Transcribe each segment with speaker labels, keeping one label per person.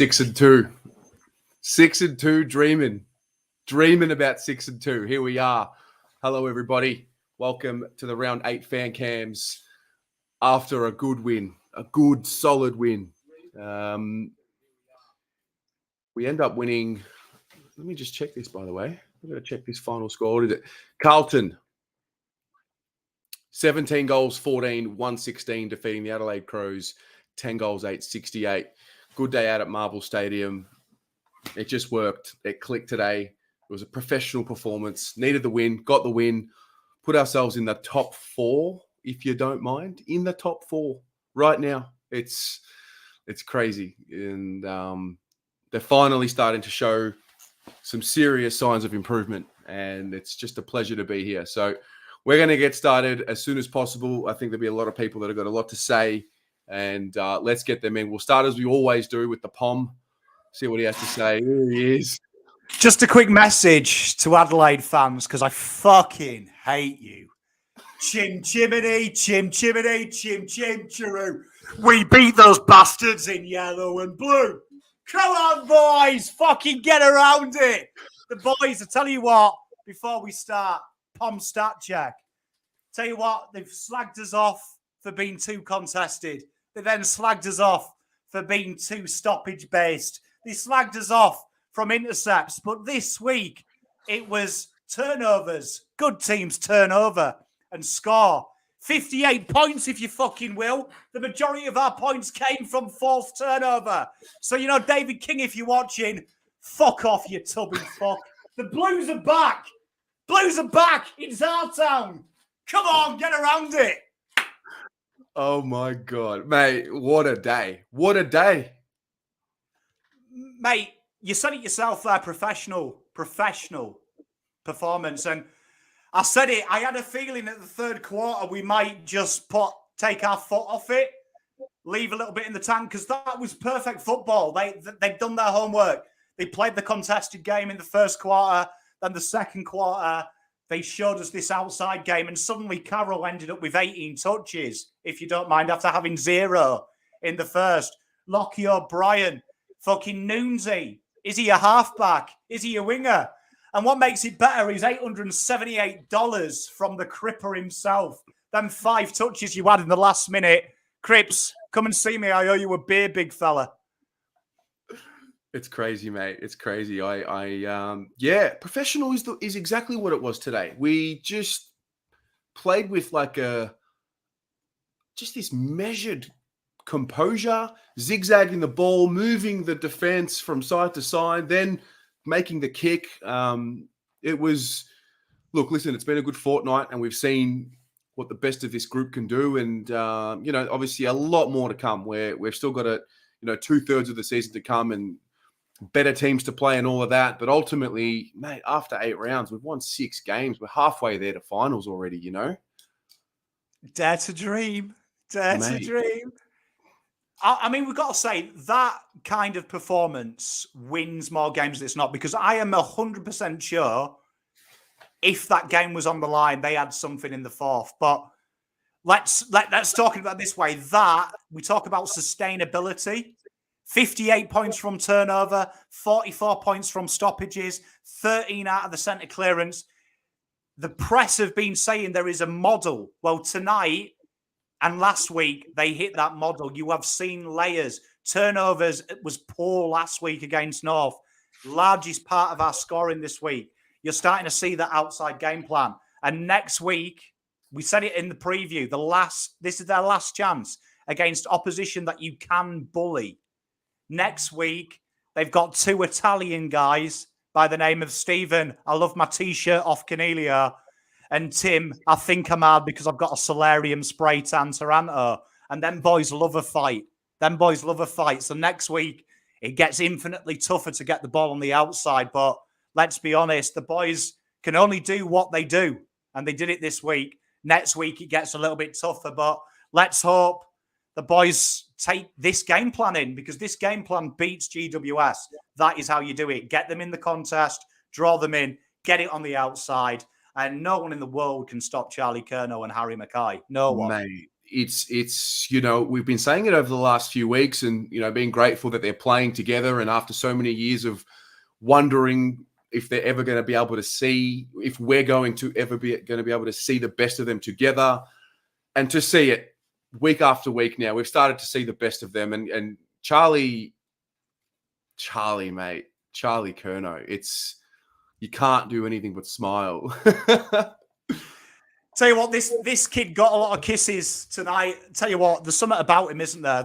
Speaker 1: 6-2. 6-2, dreaming about 6-2. Here we are. Hello, everybody. Welcome to the round 8 fan cams after a good win, a good, solid win. We end up winning. Let me just check this, by the way. I've got to check this final score. What is it? Carlton, 17 goals, 14, 116, defeating the Adelaide Crows, 10 goals, 8, 68. Good day out at Marvel Stadium. It just worked. It clicked today. It was a professional performance. Needed the win, got the win, put ourselves in the top 4, if you don't mind. In the top 4 right now. It's crazy. And they're finally starting to show some serious signs of improvement. And it's just a pleasure to be here. So we're going to get started as soon as possible. I think there'll be a lot of people that have got a lot to say. And let's get them in. We'll start as we always do with the POM. See what he has to say. Here he is.
Speaker 2: Just a quick message to Adelaide fans, because I fucking hate you. Chim chimney, chim chimney, chim chim chiroo. We beat those bastards in yellow and blue. Come on, boys. Fucking get around it. The boys, I tell you what, before we start, POM stat check. Tell you what, they've slagged us off for being too contested. They then slagged us off for being too stoppage-based. They slagged us off from intercepts. But this week, it was turnovers. Good teams turn over and score. 58 points, if you fucking will. The majority of our points came from fourth turnover. So, you know, David King, if you're watching, fuck off, you tubby fuck. The Blues are back. Blues are back. It's our town. Come on, get around it.
Speaker 1: Oh, my God. Mate, what a day. What a day.
Speaker 2: Mate, you said it yourself there, professional performance. And I said it, I had a feeling that the third quarter we might just take our foot off it, leave a little bit in the tank, because that was perfect football. They'd done their homework. They played the contested game in the first quarter, then the second quarter, they showed us this outside game, and suddenly Carroll ended up with 18 touches, if you don't mind, after having 0 in the first. Lockie O'Brien, fucking Noonsy. Is he a halfback? Is he a winger? And what makes it better is $878 from the Cripper himself. Them 5 touches you had in the last minute. Crips, come and see me. I owe you a beer, big fella.
Speaker 1: It's crazy, mate. It's crazy. Yeah, professional is exactly what it was today. We just played with just this measured composure, zigzagging the ball, moving the defense from side to side, then making the kick. It was, look, listen, it's been a good fortnight, and we've seen what the best of this group can do. And, obviously a lot more to come. We've still got 2/3 of the season to come and better teams to play and all of that. But ultimately, mate, after 8 rounds, we've won 6 games. We're halfway there to finals already,
Speaker 2: Dare to dream. Dare to dream. I mean, we've got to say that kind of performance wins more games than it's not, because I am 100% sure if that game was on the line, they had something in the fourth. But let's talk about it this way. That we talk about sustainability. 58 points from turnover, 44 points from stoppages, 13 out of the centre clearance. The press have been saying there is a model. Well, tonight and last week, they hit that model. You have seen layers. Turnovers, it was poor last week against North. Largest part of our scoring this week. You're starting to see that outside game plan. And next week, we said it in the preview, this is their last chance against opposition that you can bully. Next week, they've got 2 Italian guys by the name of Stephen. I love my T-shirt off Cornelia. And Tim, I think I'm hard because I've got a solarium spray tan Taranto. And them boys love a fight. So next week, it gets infinitely tougher to get the ball on the outside. But let's be honest, the boys can only do what they do. And they did it this week. Next week, it gets a little bit tougher. But let's hope the boys take this game plan in, because this game plan beats GWS. That is how you do it. Get them in the contest, draw them in, get it on the outside. And no one in the world can stop Charlie Curnow and Harry Mackay. No one.
Speaker 1: Mate, it's we've been saying it over the last few weeks, and being grateful that they're playing together, and after so many years of wondering if they're ever going to be able to see, if we're going to ever be able to see the best of them together, and to see it week after week now, we've started to see the best of them. And Charlie, mate, Charlie Curnow, you can't do anything but smile.
Speaker 2: Tell you what, this kid got a lot of kisses tonight. Tell you what, there's something about him, isn't there?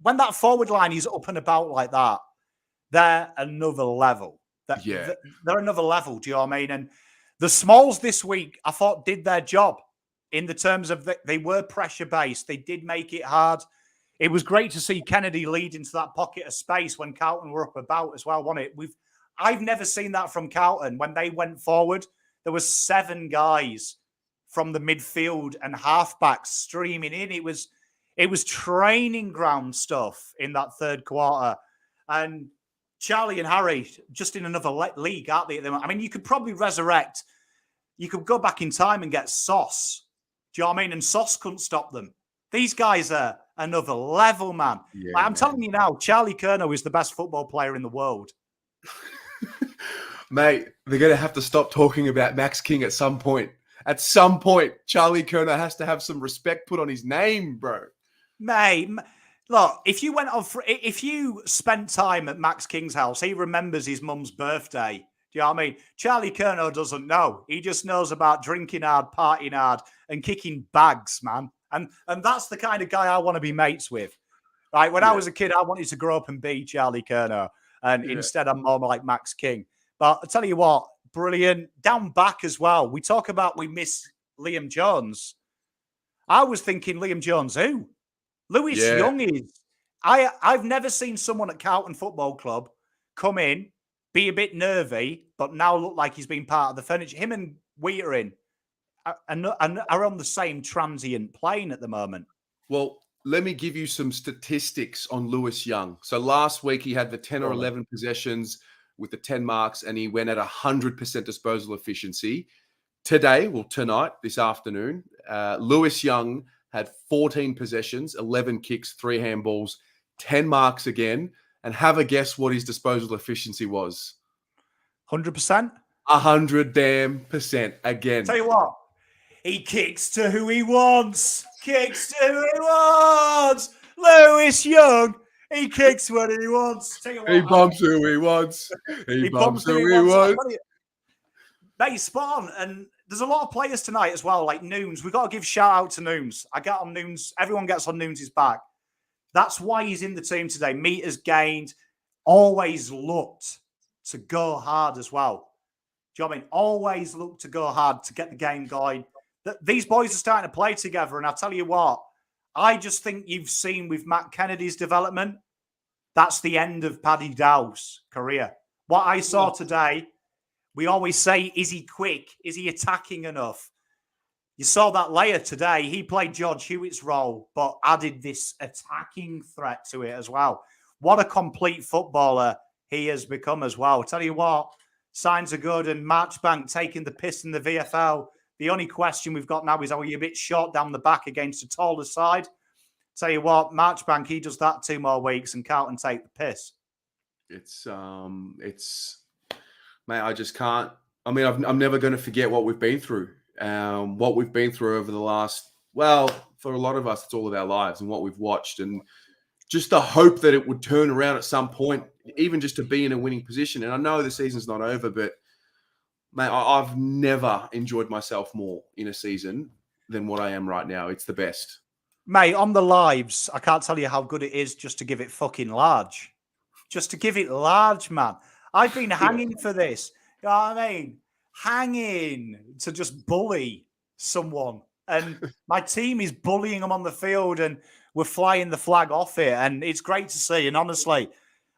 Speaker 2: When that forward line is up and about like that, they're another level. They're another level. Do you know what I mean? And the Smalls this week, I thought, did their job in the terms of they were pressure based. They did make it hard. It was great to see Kennedy lead into that pocket of space when Carlton were up about as well, wasn't it? I've never seen that from Carlton. When they went forward, there was 7 guys from the midfield and halfbacks streaming in. It was training ground stuff in that third quarter. And Charlie and Harry, just in another league, aren't they? I mean, you could probably resurrect. You could go back in time and get Sauce. Do you know what I mean? And Sauce couldn't stop them. These guys are another level, man.
Speaker 1: Yeah,
Speaker 2: I'm telling you now, Charlie Curnow is the best football player in the world.
Speaker 1: Mate, they're going to have to stop talking about Max King at some point. At some point, Charlie Curnow has to have some respect put on his name, bro.
Speaker 2: Mate, look, if you spent time at Max King's house, he remembers his mum's birthday. Do you know what I mean? Charlie Curnow doesn't know. He just knows about drinking hard, partying hard, and kicking bags, man. And that's the kind of guy I want to be mates with. Right? When I was a kid, I wanted to grow up and be Charlie Curnow. And instead, I'm more like Max King. But I tell you what, brilliant. Down back as well. We talk about we miss Liam Jones. I was thinking Liam Jones who? Lewis Young is. I've never seen someone at Carlton Football Club come in, be a bit nervy, but now look like he's been part of the furniture. Him and Wheater are on the same transient plane at the moment.
Speaker 1: Well, let me give you some statistics on Lewis Young. So last week he had the 10 or 11 possessions with the 10 marks, and he went at 100% disposal efficiency. Tonight, this afternoon, Lewis Young had 14 possessions, 11 kicks, 3 handballs, 10 marks again. And have a guess what his disposal efficiency was.
Speaker 2: 100%?
Speaker 1: 100% again.
Speaker 2: Tell you what, he kicks to who he wants. Kicks to who he wants. Lewis Young, he kicks when he wants. Tell you what,
Speaker 1: he bumps who he wants. He bumps who he wants.
Speaker 2: Mate, spot on. And there's a lot of players tonight as well, like Nooms. We've got to give shout out to Nooms. I get on Nooms. Everyone gets on Nooms' back. That's why he's in the team today. Meters gained. Always looked to go hard as well. Do you know what I mean? Always looked to go hard to get the game going. These boys are starting to play together. And I'll tell you what, I just think you've seen with Matt Kennedy's development, that's the end of Paddy Dow's career. What I saw today, we always say, is he quick? Is he attacking enough? You saw that layer today. He played George Hewitt's role, but added this attacking threat to it as well. What a complete footballer he has become as well. I'll tell you what, signs are good, and Marchbank taking the piss in the VFL. The only question we've got now is, are we a bit short down the back against a taller side? Tell you what, Marchbank, he does that 2 more weeks and Carlton take the piss.
Speaker 1: It's mate, I just can't. I mean, I'm never going to forget what we've been through. What we've been through over the last, for a lot of us, it's all of our lives and what we've watched, and just the hope that it would turn around at some point, even just to be in a winning position. And I know the season's not over, but mate, I've never enjoyed myself more in a season than what I am right now. It's the best.
Speaker 2: Mate, on the lives, I can't tell you how good it is just to give it fucking large. Just to give it large, man. I've been hanging for this. You know what I mean? Hanging to just bully someone. And my team is bullying them on the field and we're flying the flag off it. And it's great to see. And honestly,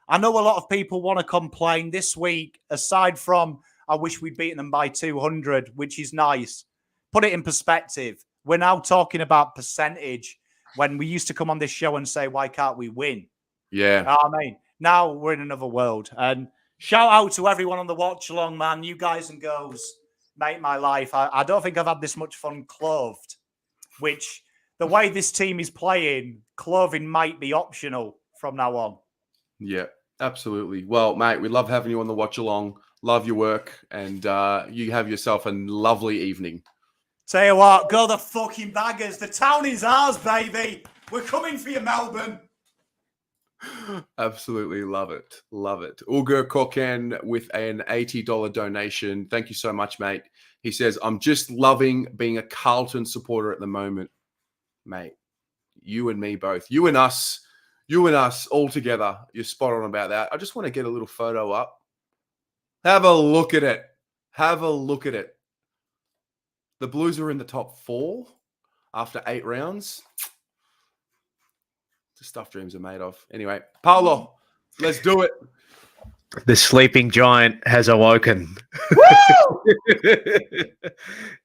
Speaker 2: I know a lot of people want to complain this week, aside from I wish we'd beaten them by 200, which is nice. Put it in perspective. We're now talking about percentage when we used to come on this show and say, why can't we win?
Speaker 1: Yeah.
Speaker 2: You know what I mean? Now we're in another world. And shout out to everyone on the watch along, man. You guys and girls make my life. I don't think I've had this much fun clothed, which the way this team is playing, clothing might be optional from now on.
Speaker 1: Yeah, absolutely. Well, mate, we love having you on the watch along. Love your work, and you have yourself a lovely evening.
Speaker 2: Tell you what, go the fucking Baggers. The town is ours, baby. We're coming for you, Melbourne.
Speaker 1: Absolutely love it. Love it. Ugur Koken with an $80 donation. Thank you so much, mate. He says, I'm just loving being a Carlton supporter at the moment. Mate, you and me both. You and us all together. You're spot on about that. I just want to get a little photo up. Have a look at it. Have a look at it. The Blues are in the top 4 after 8 rounds. The stuff dreams are made of. Anyway, Paolo, let's do it.
Speaker 3: The sleeping giant has awoken.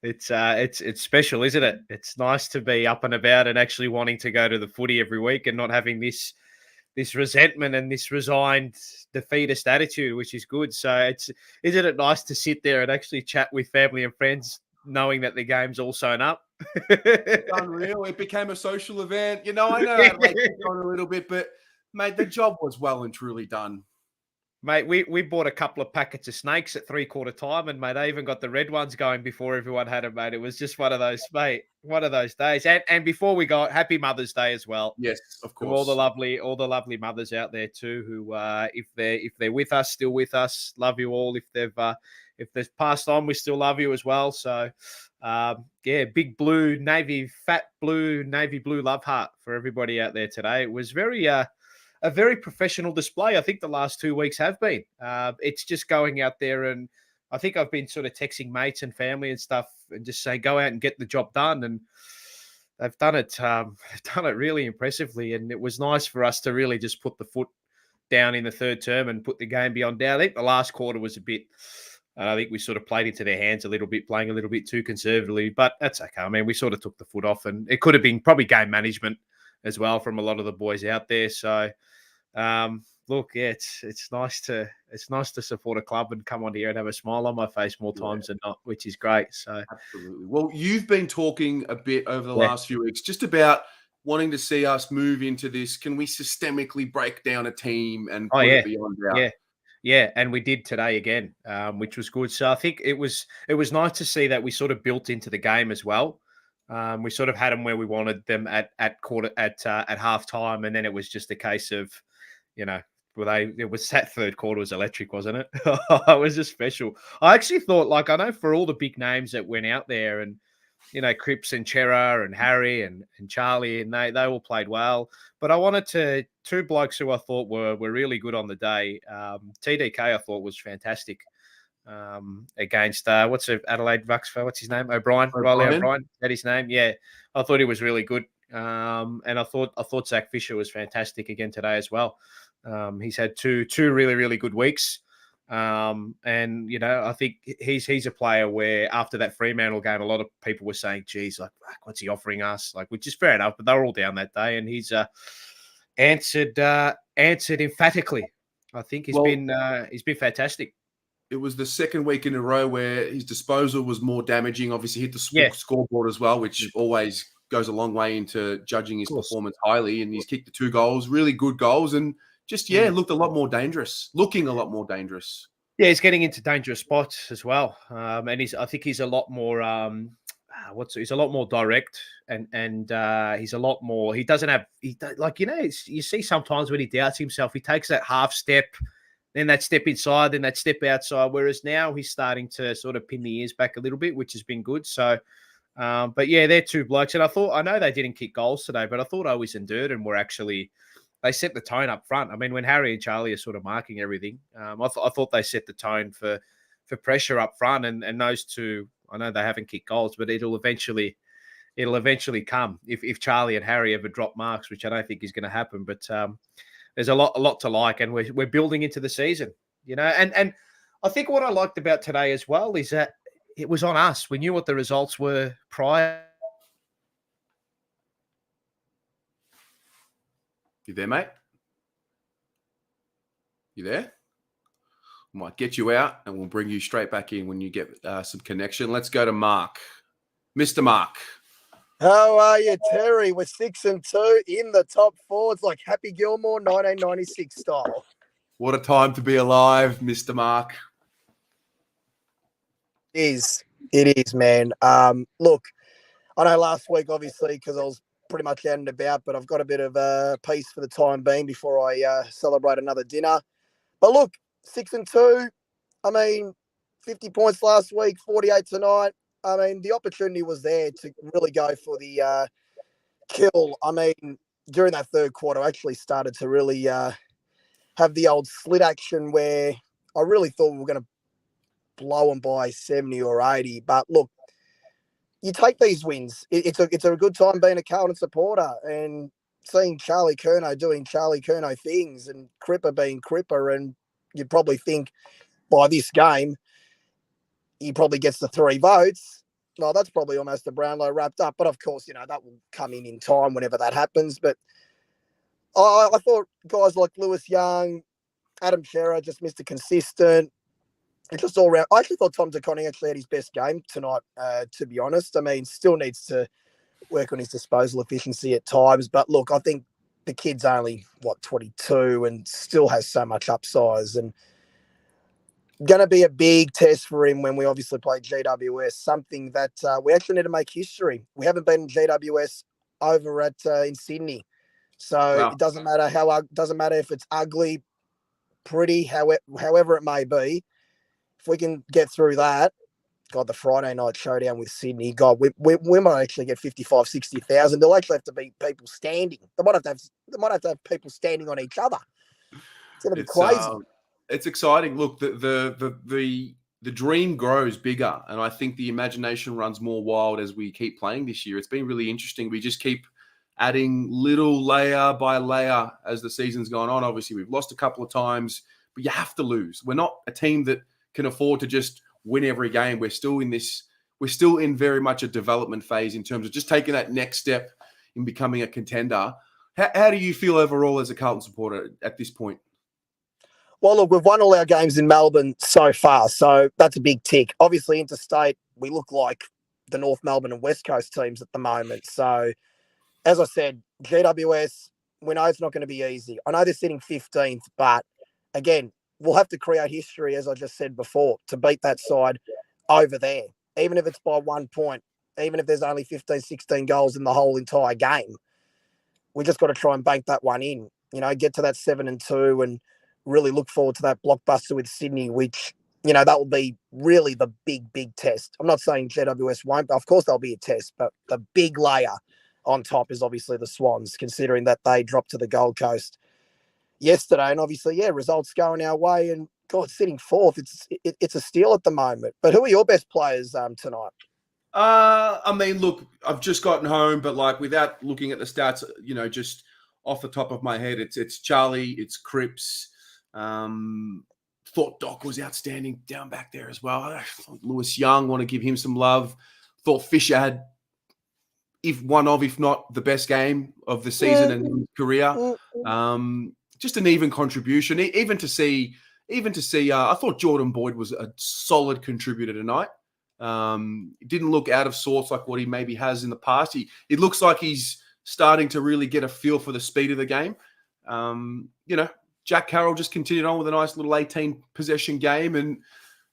Speaker 3: It's special, isn't it? It's nice to be up and about and actually wanting to go to the footy every week and not having this resentment and this resigned defeatist attitude, which is good. So isn't it nice to sit there and actually chat with family and friends, knowing that the game's all sewn up?
Speaker 1: It's unreal. It became a social event. I know Adelaide took on a little bit, but mate, the job was well and truly done.
Speaker 3: Mate, we bought a couple of packets of snakes at 3/4 time, and mate, I even got the red ones going before everyone had them, mate. It was just one of those, mate, one of those days. And before we go, happy Mother's Day as well.
Speaker 1: Yes, of course.
Speaker 3: To all the lovely mothers out there too, who if they're with us, still with us, love you all. If they've passed on, we still love you as well. So big fat blue navy blue love heart for everybody out there today. It was a very professional display. I think the last 2 weeks have been. It's just going out there, and I think I've been sort of texting mates and family and stuff and just saying, go out and get the job done. And they've done it. They've done it really impressively, and it was nice for us to really just put the foot down in the third term and put the game beyond doubt. I think the last quarter was a bit. I think we sort of played into their hands a little bit, playing a little bit too conservatively, but that's okay. I mean, we sort of took the foot off, and it could have been probably game management as well from a lot of the boys out there. So, look, yeah, it's nice to support a club and come on here and have a smile on my face more times than not, which is great. So,
Speaker 1: absolutely. Well, you've been talking a bit over the last few weeks just about wanting to see us move into this. Can we systemically break down a team and put it beyond doubt?
Speaker 3: Yeah, and we did today again, which was good. So I think it was nice to see that we sort of built into the game as well. We sort of had them where we wanted them at half time, and then it was just a case of, it was that third quarter was electric, wasn't it? It was just special. I actually thought, I know for all the big names that went out there, and Cripps and Chera and Harry and Charlie, and they all played well. But I wanted two blokes who I thought were really good on the day. TDK I thought was fantastic against Adelaide Bucks, what's his name? Riley O'Brien. Is that his name? Yeah, I thought he was really good. And I thought Zach Fisher was fantastic again today as well. He's had two really, really good weeks. And I think he's a player where after that Fremantle game, a lot of people were saying, geez, what's he offering us? Which is fair enough, but they were all down that day, and he's answered emphatically. I think he's been fantastic.
Speaker 1: It was the second week in a row where his disposal was more damaging. Obviously hit the scoreboard as well, which always goes a long way into judging his performance highly. And he's kicked the 2 goals, really good goals, and just looking a lot more dangerous. Yeah,
Speaker 3: he's getting into dangerous spots as well, and I think he's a lot more. He's a lot more direct, and he's a lot more. He doesn't have. You see sometimes when he doubts himself, he takes that half step, then that step inside, then that step outside. Whereas now he's starting to sort of pin the ears back a little bit, which has been good. So. But yeah, they're 2 blokes, and I know they didn't kick goals today, but I thought Owies and Durden were actually. They set the tone up front. I mean, when Harry and Charlie are sort of marking everything, I thought they set the tone for pressure up front. And those 2, I know they haven't kicked goals, but it'll eventually come if Charlie and Harry ever drop marks, which I don't think is going to happen. But there's a lot to like, and we're building into the season, And I think what I liked about today as well is that it was on us. We knew what the results were prior.
Speaker 1: You there, mate? You there? Might get you out, and we'll bring you straight back in when you get some connection. Let's go to Mark. Mr. Mark.
Speaker 4: How are you, Terry? We're 6-2 in the top four. It's like Happy Gilmore, 1996 style.
Speaker 1: What a time to be alive, Mr. Mark.
Speaker 4: It is, man. Look, I know last week, obviously, because I was pretty much out and about, but I've got a bit of peace for the time being before I celebrate another dinner. But look, 6-2. I mean, 50 points last week, 48 tonight. I mean, the opportunity was there to really go for the kill. I mean, during that third quarter, I actually started to really have the old slit action where I really thought we were going to blow them by 70 or 80. But look, you take these wins. It's a good time being a Carlton supporter and seeing Charlie Curnow doing Charlie Curnow things and Cripper being Cripper. And you'd probably think by this game, he probably gets the 3 votes. Well, that's probably almost the Brownlow wrapped up. But of course, that will come in time whenever that happens. But I thought guys like Lewis Young, Adam Shearer, just Mr. Consistent. It's just all around. I actually thought Tom DeConning actually had his best game tonight, to be honest. I mean, still needs to work on his disposal efficiency at times. But look, I think the kid's only, 22 and still has so much upsize. And going to be a big test for him when we obviously play GWS, something that we actually need to make history. We haven't been in GWS over in Sydney. So It doesn't matter if it's ugly, pretty, however it may be. If we can get through that, God, the Friday night showdown with Sydney, God, we might actually get 55, 60,000. There'll actually have to be people standing. They might have to have people standing on each other. It's going to be crazy.
Speaker 1: It's exciting. Look, the dream grows bigger, and I think the imagination runs more wild as we keep playing this year. It's been really interesting. We just keep adding little layer by layer as the season's gone on. Obviously, we've lost a couple of times, but you have to lose. We're not a team that can afford to just win every game. We're still in very much a development phase in terms of just taking that next step in becoming a contender. How do you feel overall as a Carlton supporter at this point?
Speaker 4: Well, look, we've won all our games in Melbourne so far, so that's a big tick. Obviously, interstate, we look like the North Melbourne and West Coast teams at the moment. So, as I said, GWS, we know it's not going to be easy. I know they're sitting 15th, but again, we'll have to create history, as I just said before, to beat that side over there, even if it's by 1 point, even if there's only 15, 16 goals in the whole entire game. We just got to try and bank that one in, get to that 7-2 and really look forward to that blockbuster with Sydney, which, that will be really the big test. I'm not saying GWS won't, but of course there'll be a test, but the big layer on top is obviously the Swans, considering that they dropped to the Gold Coast yesterday, and obviously, results going our way. And God, sitting fourth, it's a steal at the moment. But who are your best players tonight?
Speaker 1: I mean, look, I've just gotten home, but without looking at the stats, just off the top of my head, it's Charlie, it's Cripps. Thought Doc was outstanding down back there as well. Lewis Young, want to give him some love. Thought Fisher had, if not the best game of the season and his career. Just an even contribution, even to see. I thought Jordan Boyd was a solid contributor tonight. Didn't look out of sorts like what he maybe has in the past. It looks like he's starting to really get a feel for the speed of the game. Jack Carroll just continued on with a nice little 18 possession game, and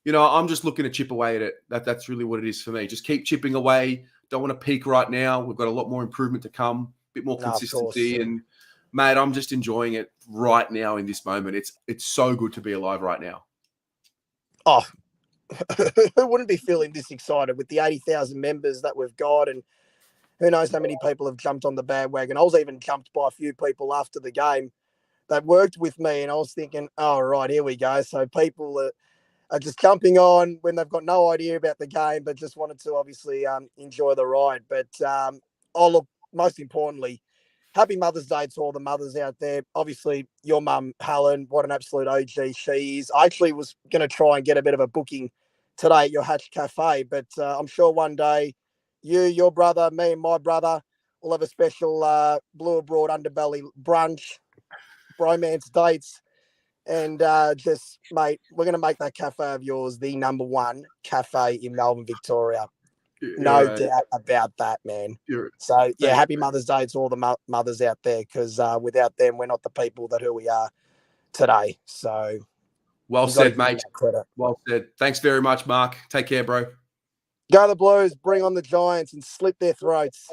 Speaker 1: I'm just looking to chip away at it. That's really what it is for me. Just keep chipping away. Don't want to peak right now. We've got a lot more improvement to come, a bit more consistency, and mate, I'm just enjoying it right now in this moment. It's so good to be alive right now.
Speaker 4: Oh, who wouldn't be feeling this excited with the 80,000 members that we've got, and who knows how many people have jumped on the bandwagon. I was even jumped by a few people after the game that worked with me, and I was thinking, oh, right, here we go. So people are just jumping on when they've got no idea about the game, but just wanted to obviously enjoy the ride. But, look, most importantly, happy Mother's Day to all the mothers out there. Obviously, your mum, Helen, what an absolute OG she is. I actually was going to try and get a bit of a booking today at your Hatch Cafe, but I'm sure one day you, your brother, me and my brother will have a special Blue Abroad underbelly brunch, bromance dates, and mate, we're going to make that cafe of yours the #1 cafe in Melbourne, Victoria. No doubt about that, man. So, yeah,
Speaker 1: Thanks,
Speaker 4: happy Mother's Day to all the mothers out there, because without them, we're not the people who we are today. So,
Speaker 1: well said, mate. Well said. Thanks very much, Mark. Take care, bro.
Speaker 4: Go the Blues, bring on the Giants and slit their throats.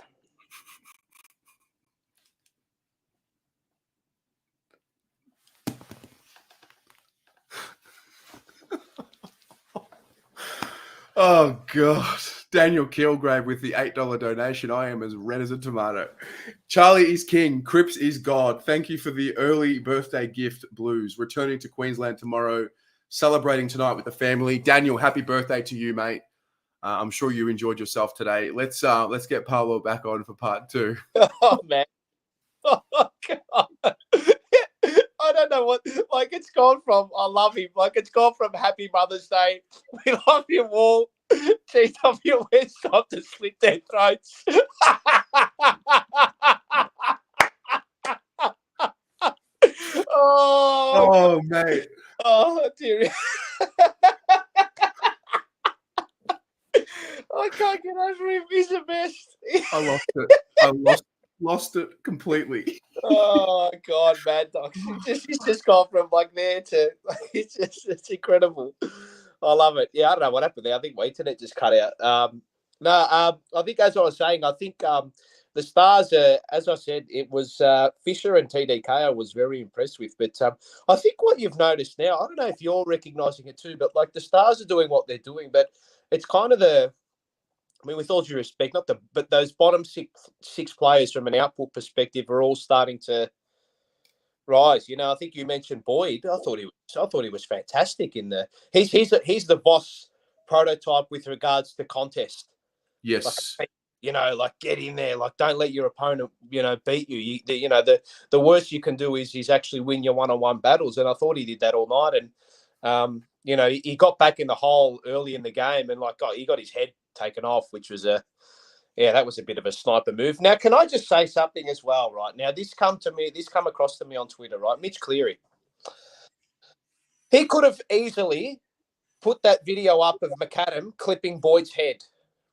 Speaker 1: Oh, God. Daniel Kilgrave with the $8 donation. I am as red as a tomato. Charlie is king. Cripps is God. Thank you for the early birthday gift, Blues. Returning to Queensland tomorrow. Celebrating tonight with the family. Daniel, happy birthday to you, mate. I'm sure you enjoyed yourself today. Let's get Pablo back on for part 2.
Speaker 5: Oh, man. Oh, God. I don't know what, like, it's gone from, I love him, like, it's gone from Happy Mother's Day, we love you all, GWS time to slit their throats.
Speaker 1: Oh, mate.
Speaker 5: Oh, dear. I can't get over him. He's the best.
Speaker 1: I lost it. I lost it completely.
Speaker 5: Oh, God, Mad Dogs. He's just gone from like there to it's incredible. I love it. Yeah, I don't know what happened there. I think my internet just cut out. I think as I was saying, I think the Stars, as I said, it was Fisher and TDK I was very impressed with. But I think what you've noticed now, I don't know if you're recognising it too, but like the Stars are doing what they're doing, but it's kind of with all due respect, but those bottom six players from an output perspective are all starting to rise. You know, I think you mentioned Boyd. I thought he was fantastic in the. He's the boss prototype with regards to contest.
Speaker 1: Yes.
Speaker 5: Like, like get in there. Like don't let your opponent, beat you. The worst you can do is actually win your one-on-one battles. And I thought he did that all night. And he got back in the hole early in the game, and he got his head taken off, which was that was a bit of a sniper move. Now, can I just say something as well, right? Now, this come across to me on Twitter, right? Mitch Cleary. He could have easily put that video up of McAdam clipping Boyd's head,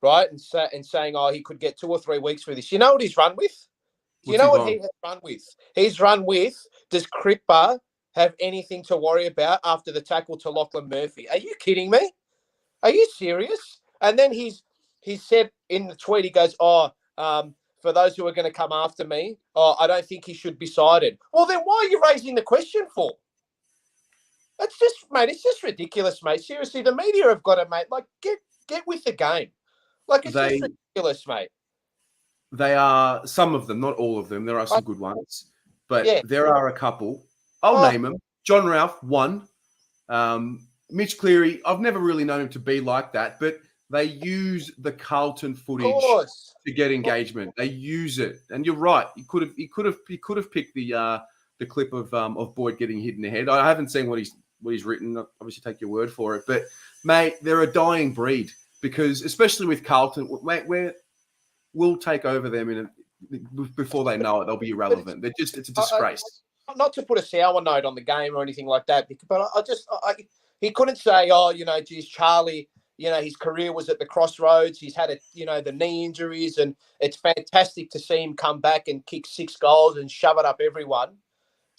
Speaker 5: right? And saying, he could get 2 or 3 weeks for this. You know what he's run with? Do you know what he has run with? He's run with, does Cripper have anything to worry about after the tackle to Lachlan Murphy? Are you kidding me? Are you serious? And then he said in the tweet, he goes, for those who are going to come after me, I don't think he should be cited. Well, then why are you raising the question for? It's just ridiculous, mate. Seriously, the media have got to, mate, like, get with the game. Like, it's just ridiculous, mate.
Speaker 1: They are, some of them, not all of them. There are some good ones. But there are a couple. I'll name them. John Ralph, 1. Mitch Cleary, I've never really known him to be like that, but they use the Carlton footage to get engagement. They use it, and you're right. He could have picked the clip of Boyd getting hit in the head. I haven't seen what he's written. Obviously, take your word for it. But mate, they're a dying breed because, especially with Carlton, mate, we'll take over them before they know it. They'll be irrelevant. It's a disgrace.
Speaker 5: Not to put a sour note on the game or anything like that, but he couldn't say, geez, Charlie. His career was at the crossroads. He's had the knee injuries, and it's fantastic to see him come back and kick 6 goals and shove it up everyone.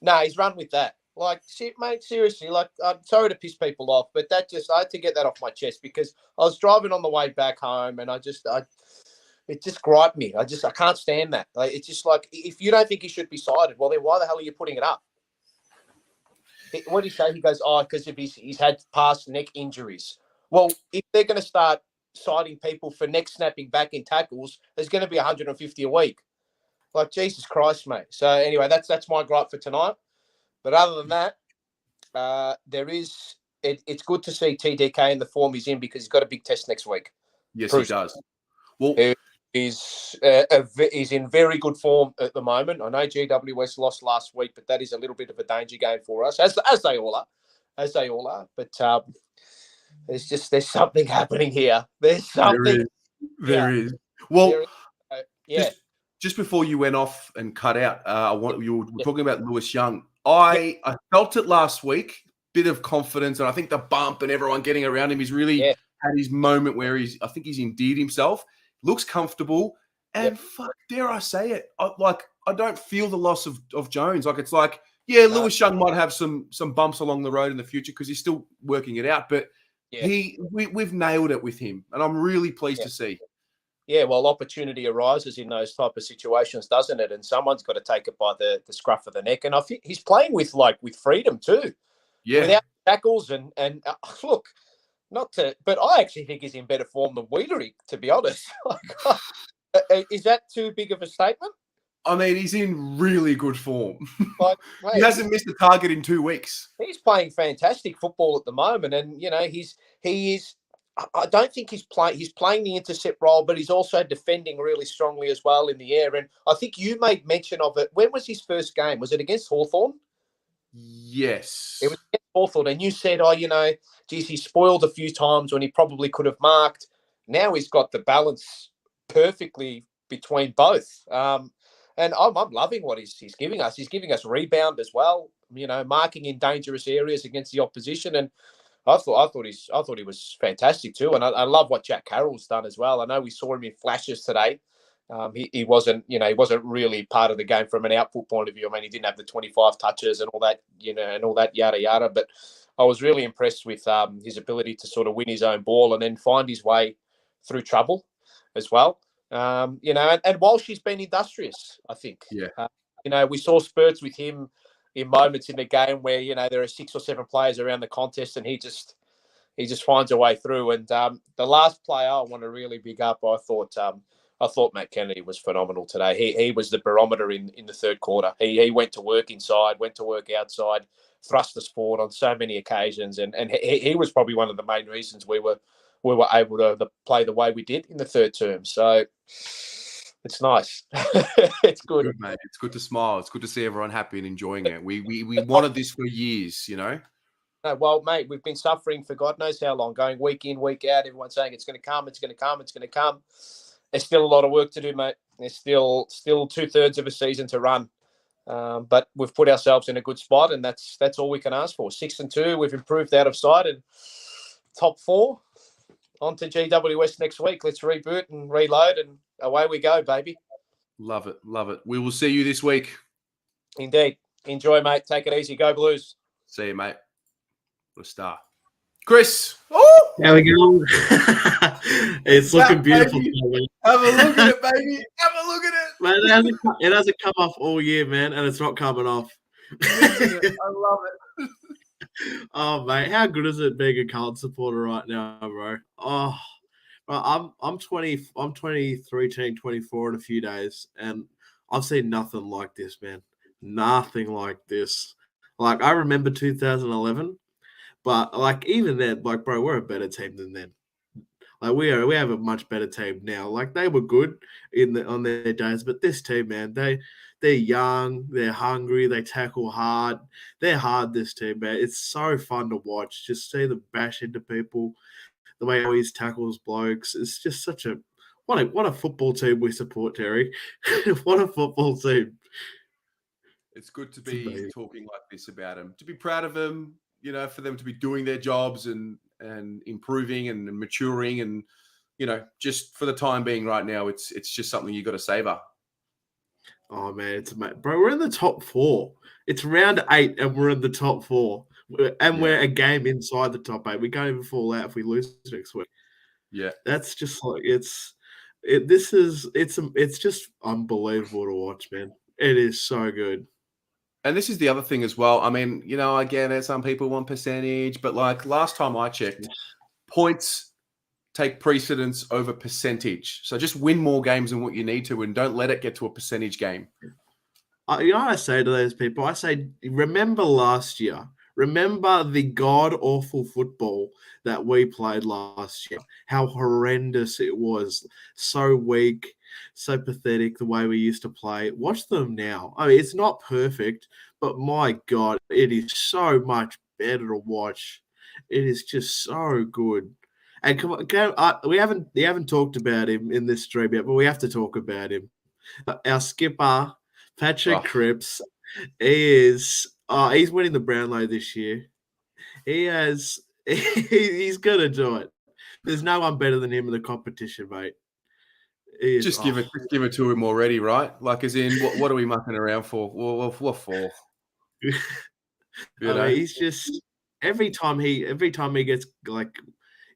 Speaker 5: No, he's run with that. Like, mate, seriously, like, I'm sorry to piss people off, but I had to get that off my chest because I was driving on the way back home, and it just griped me. I can't stand that. Like, it's just like, if you don't think he should be cited, well, then why the hell are you putting it up? What did he say? He goes, because of he's had past neck injuries. Well, if they're going to start citing people for neck snapping back in tackles, there's going to be 150 a week. Like, Jesus Christ, mate. So anyway, that's my gripe for tonight. But other than that, it's good to see TDK in the form he's in because he's got a big test next week.
Speaker 1: Yes, he does. Well,
Speaker 5: he's in very good form at the moment. I know GWS lost last week, but that is a little bit of a danger game for us, as they all are. But there's something happening here. There's something.
Speaker 1: There is. Well, just before you went off and cut out, you were talking about Lewis Young. I felt it last week, bit of confidence, and I think the bump and everyone getting around him is really had his moment where I think he's endeared himself, looks comfortable, and fuck, dare I say it, I don't feel the loss of Jones. Like, it's like, yeah, Lewis Young might have some bumps along the road in the future because he's still working it out, but we've nailed it with him, and I'm really pleased to see.
Speaker 5: Yeah, well, opportunity arises in those type of situations, doesn't it? And someone's got to take it by the scruff of the neck. And I think he's playing with freedom too, without tackles. And look, but I actually think he's in better form than Wheelery, to be honest. Is that too big of a statement?
Speaker 1: I mean, he's in really good form.
Speaker 5: Mate,
Speaker 1: he hasn't missed a target in 2 weeks.
Speaker 5: He's playing fantastic football at the moment, and he is. I don't think he's playing the intercept role, but he's also defending really strongly as well in the air. And I think you made mention of it. When was his first game? Was it against Hawthorn?
Speaker 1: Yes.
Speaker 5: It was against Hawthorn. And you said, geez, he spoiled a few times when he probably could have marked. Now he's got the balance perfectly between both. And I'm loving what he's giving us. He's giving us rebound as well, marking in dangerous areas against the opposition. And I thought he was fantastic too, and I love what Jack Carroll's done as well. I know we saw him in flashes today. He wasn't really part of the game from an output point of view. I mean, he didn't have the 25 touches and all that, and all that yada yada. But I was really impressed with his ability to sort of win his own ball and then find his way through trouble as well. And while she's been industrious, I think.
Speaker 1: Yeah.
Speaker 5: We saw spurts with him in moments in the game where there are 6 or 7 players around the contest, and he just finds a way through. And the last player I want to really big up, I thought Matt Kennedy was phenomenal today. He was the barometer in the third quarter. He went to work inside, went to work outside, thrust us forward on so many occasions, and he was probably one of the main reasons we were able to play the way we did in the third term. So it's nice. It's good,
Speaker 1: mate. It's good to smile. It's good to see everyone happy and enjoying it. We wanted this for years,
Speaker 5: No, well, mate, we've been suffering for God knows how long, going week in, week out. Everyone's saying it's going to come, it's going to come, it's going to come. There's still a lot of work to do, mate. There's still 2/3 of a season to run. But we've put ourselves in a good spot, and that's all we can ask for. 6-2, we've improved out of sight, and top 4 on to GWS next week. Let's reboot and reload, and away we go, baby.
Speaker 1: Love it. Love it. We will see you this week.
Speaker 5: Indeed. Enjoy, mate. Take it easy. Go Blues.
Speaker 1: See you, mate. What a star. Chris. Oh!
Speaker 6: There we go. It's looking beautiful.
Speaker 1: Have a look at it, baby. Have a look at it.
Speaker 6: Man, it hasn't come off all year, man, and it's not coming off.
Speaker 1: I love it.
Speaker 6: Oh, mate, how good is it being a Carlton supporter right now, bro? Oh, I'm 20. I'm 23, turning 24 in a few days, and I've seen nothing like this, man. Nothing like this. Like, I remember 2011, but like even then, like, bro, we're a better team than then. Like, we have a much better team now. Like, they were good on their days, but this team, man, they're young, they're hungry, they tackle hard. They're hard, this team, man. It's so fun to watch. Just see them bash into people, the way he always tackles blokes. It's just such a what a football team we support, Terry. What a football team.
Speaker 1: It's good to be talking like this about them, to be proud of them, for them to be doing their jobs and improving and maturing, and just for the time being right now, it's just something you got to savor.
Speaker 6: Oh man, bro, we're in the top 4. It's round 8 and we're in the top 4, and we're a game inside the top 8. We can't even fall out if we lose next week.
Speaker 1: Yeah,
Speaker 6: that's just like it's just unbelievable to watch, man. It is so good.
Speaker 1: And this is the other thing as well. I mean, I get it. Some people want percentage, but like last time I checked, points take precedence over percentage. So just win more games than what you need to, and don't let it get to a percentage game.
Speaker 6: I say to those people, I say, remember last year. Remember the god-awful football that we played last year. How horrendous it was. So weak, so pathetic the way we used to play. Watch them now. I mean, it's not perfect, but my God, it is so much better to watch. It is just so good. And come on, we haven't talked about him in this stream yet, but we have to talk about him. Our skipper, Patrick Cripps, he's winning the Brownlow this year. He's gonna do it. There's no one better than him in the competition, mate.
Speaker 1: Just give it to him already, right? Like, as in, what are we mucking around for? What for? You know?
Speaker 6: He's just every time he gets like,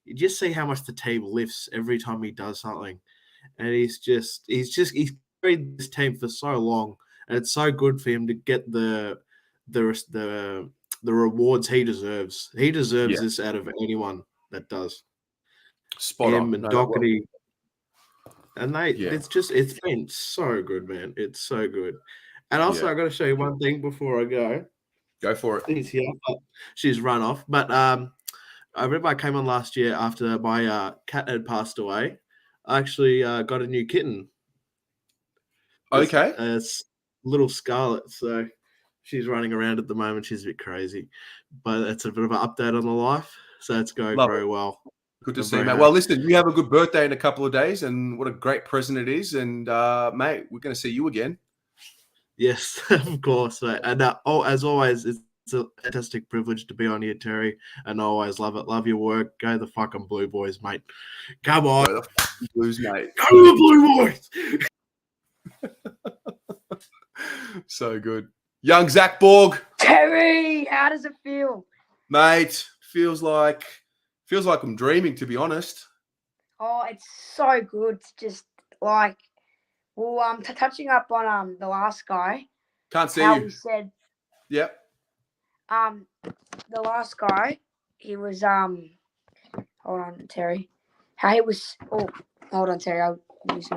Speaker 6: you just see how much the team lifts every time he does something, and he's carried this team for so long, and it's so good for him to get the rewards he deserves. He deserves this out of anyone that does.
Speaker 1: Spot
Speaker 6: him
Speaker 1: on.
Speaker 6: and Doherty. And it's been so good, man. It's so good. And also, I got to show you one thing before I go.
Speaker 1: Go for it.
Speaker 6: She's here. She's run off. But I remember I came on last year after my cat had passed away. I actually got a new kitten.
Speaker 1: Okay.
Speaker 6: It's little Scarlet. So she's running around at the moment. She's a bit crazy. But it's a bit of an update on the life. So it's going very well.
Speaker 1: Good to see you, mate. Well, listen, you have a good birthday in a couple of days, and what a great present it is. And, mate, we're going to see you again.
Speaker 6: Yes, of course, mate. And as always, it's a fantastic privilege to be on here, Terry, and I always love it. Love your work. Go the fucking Blue Boys, mate. Come on.
Speaker 1: Go the fucking Blues, mate.
Speaker 6: Go the Blue Boys.
Speaker 1: So good. Young Zach Borg.
Speaker 7: Terry, how does it feel?
Speaker 1: Mate, feels like I'm dreaming, to be honest.
Speaker 7: Oh, it's so good. Just like, well, touching up on the last guy.
Speaker 1: Can't see
Speaker 7: how
Speaker 1: you.
Speaker 7: He said.
Speaker 1: Yep.
Speaker 7: The last guy, he was hold on, Terry. How he was. Oh, hold on, Terry. I've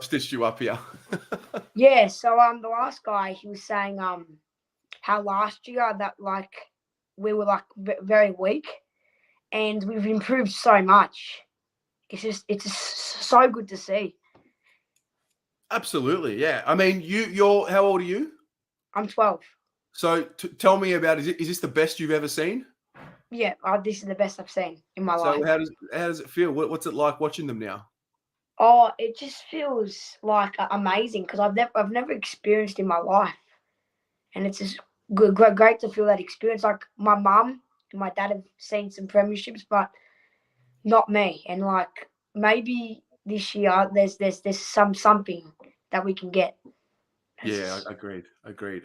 Speaker 1: stitched you up here.
Speaker 7: Yeah. So the last guy, he was saying how last year that like we were like very weak. And we've improved so much. It's just so good to see.
Speaker 1: Absolutely, yeah. I mean, you're how old are you?
Speaker 7: I'm 12.
Speaker 1: So tell me about is this the best you've ever seen?
Speaker 7: Yeah, this is the best I've seen in my life.
Speaker 1: So how does it feel? What's it like watching them now?
Speaker 7: Oh, it just feels like amazing because I've never experienced in my life, and it's just great to feel that experience. Like my mum and my dad have seen some premierships, but not me. And like maybe this year there's something that we can get.
Speaker 1: Yeah, agreed.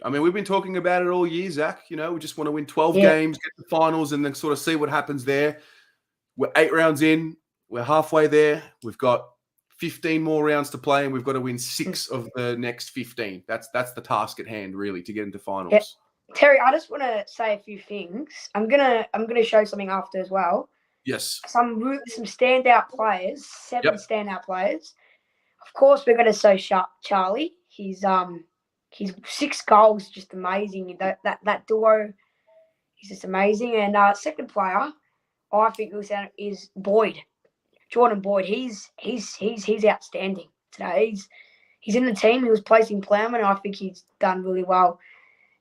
Speaker 1: I mean, we've been talking about it all year, Zach. You know, we just want to win 12 games, get the finals, and then sort of see what happens there. We're 8 rounds in. We're halfway there. We've got 15 more rounds to play, and we've got to win 6 of the next 15. That's the task at hand, really, to get into finals.
Speaker 7: Yeah. Terry, I just want to say a few things. I'm gonna show something after as well.
Speaker 1: Yes.
Speaker 7: Some standout players, 7 standout players. Of course, we're gonna show Charlie. His 6 goals, just amazing. That duo is just amazing. And second player, I think is Boyd, Jordan Boyd. He's outstanding today. He's in the team. He was placing Plowman, and I think he's done really well.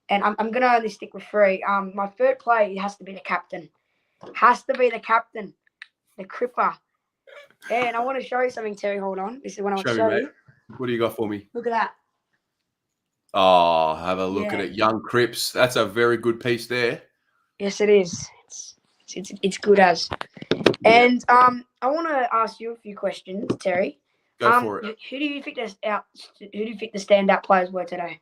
Speaker 7: And I'm going to only stick with 3. My third player has to be the captain. The Cripper. And I want to show you something, Terry. Hold on. This is what I want to show you.
Speaker 1: What do you got for me?
Speaker 7: Look at that.
Speaker 1: Oh, have a look at it. Young Crips. That's a very good piece there.
Speaker 7: Yes, it is. It's good as. And I want to ask you a few questions, Terry.
Speaker 1: Go for it.
Speaker 7: Who do you think the standout players were today?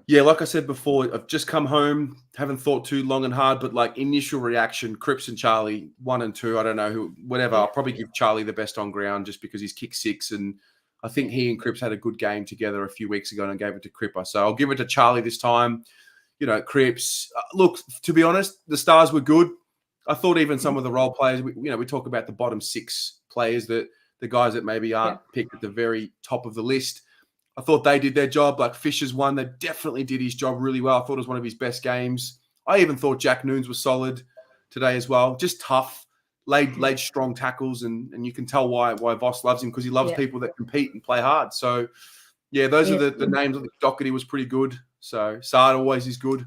Speaker 1: Yeah, like I said before, I've just come home, haven't thought too long and hard, but like initial reaction, Cripps and Charlie, 1 and 2, I don't know who, whatever. I'll probably give Charlie the best on ground just because he's kicked 6, and I think he and Cripps had a good game together a few weeks ago and I gave it to Cripper. So I'll give it to Charlie this time. You know, Cripps. Look, to be honest, the Stars were good. I thought even some of the role players, we talk about the bottom 6 players, that the guys that maybe aren't picked at the very top of the list. I thought they did their job. Like Fisher's one, they definitely did his job really well. I thought it was one of his best games. I even thought Jack Noons was solid today as well. Just tough, laid strong tackles, and you can tell why Voss loves him, because he loves people that compete and play hard. So, yeah, those are the names. Doherty was pretty good. So Saad always is good.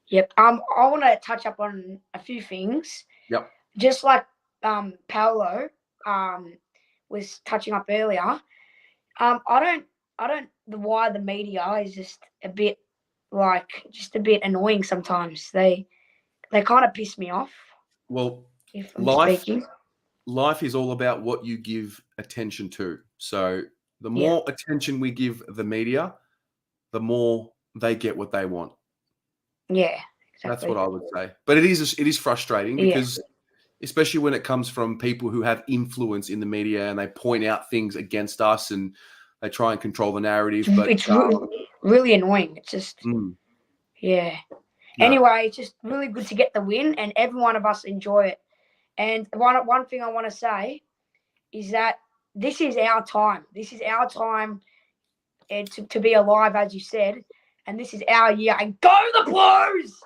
Speaker 7: Yep. I want to touch up on a few things.
Speaker 1: Yep.
Speaker 7: Just like Paolo was touching up earlier. I don't why the media is just a bit annoying sometimes. They kind of piss me off.
Speaker 1: Well,
Speaker 7: if I'm
Speaker 1: Life,
Speaker 7: speaking.
Speaker 1: life is all about what you give attention to. So the more attention we give the media, the more they get what they want.
Speaker 7: Yeah,
Speaker 1: That's
Speaker 7: exactly.
Speaker 1: what I would say. But it is frustrating
Speaker 7: Yeah.
Speaker 1: because, especially when it comes from people who have influence in the media and they point out things against us and they try and control the narrative. But
Speaker 7: It's really annoying. It's just, yeah.
Speaker 1: No.
Speaker 7: Anyway, it's just really good to get the win, and every one of us enjoy it. And one thing I want to say is that this is our time. This is our time to be alive, as you said, and this is our year. And go the Blues!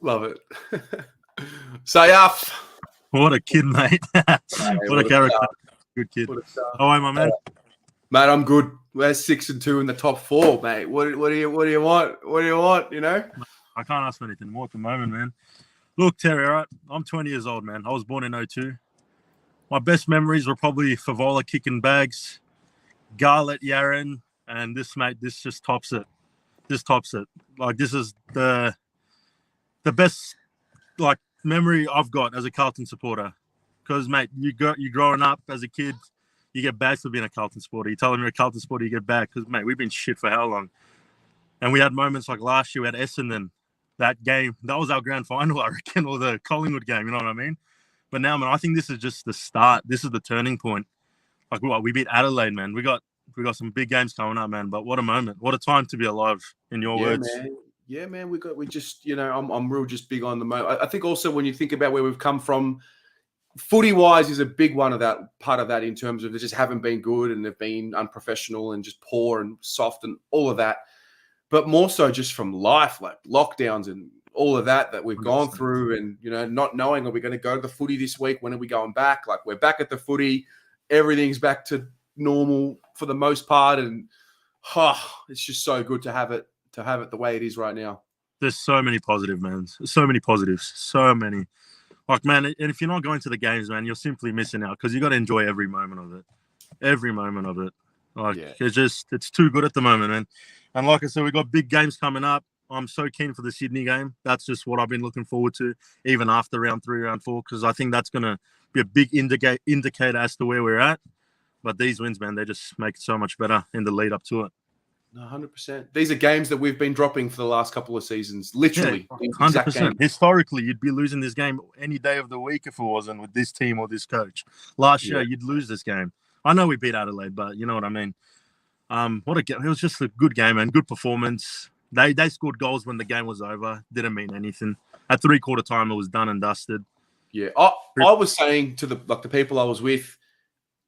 Speaker 1: Love it. Sayaf.
Speaker 8: What a kid, mate. What a character. Good kid. Oh, my man.
Speaker 1: Mate, I'm good. We're 6-2 in the top 4, mate. What do you want? What do you want? You know?
Speaker 8: I can't ask for anything more at the moment, man. Look, Terry, all right, I'm 20 years old, man. I was born in 2002. My best memories were probably Favola kicking bags, Garlett, Yaren, and this, mate, this just tops it. This tops it. Like, this is the best, like, memory I've got as a Carlton supporter. Because, mate, you're growing up as a kid, you get bagged for being a Carlton supporter. You tell them you're a Carlton supporter, you get bagged. Because, mate, we've been shit for how long? And we had moments like last year, we had Essendon. That game, that was our grand final, I reckon, or the Collingwood game, you know what I mean? But now, man, I think this is just the start. This is the turning point. Like, we beat Adelaide, man. We got some big games coming up, man. But what a moment. What a time to be alive, in your words.
Speaker 1: Man. Yeah, man. We just, you know, I'm real just big on the moment. I think also when you think about where we've come from, footy-wise is a big one of that, part of that in terms of they just haven't been good and they've been unprofessional and just poor and soft and all of that. But more so just from life, like lockdowns and all of that we've 100%. Gone through and, you know, not knowing, are we going to go to the footy this week? When are we going back? Like, we're back at the footy. Everything's back to normal for the most part. And it's just so good to have it the way it is right now.
Speaker 8: There's so many positives, man. So many positives. So many. Like, man, and if you're not going to the games, man, you're simply missing out because you got to enjoy every moment of it. Every moment of it. Like, it's too good at the moment, man. And like I said, we got big games coming up. I'm so keen for the Sydney game. That's just what I've been looking forward to, even after round 3, round 4, because I think that's going to be a big indicator as to where we're at. But these wins, man, they just make it so much better in the lead up to it.
Speaker 1: 100%. These are games that we've been dropping for the last couple of seasons, literally.
Speaker 8: 100%. Historically, you'd be losing this game any day of the week if it wasn't with this team or this coach. Last year, you'd lose this game. I know we beat Adelaide, but you know what I mean. What a game! It was just a good game and good performance. They scored goals when the game was over. Didn't mean anything. At 3/4 time, it was done and dusted.
Speaker 1: Yeah, I was saying to the people I was with,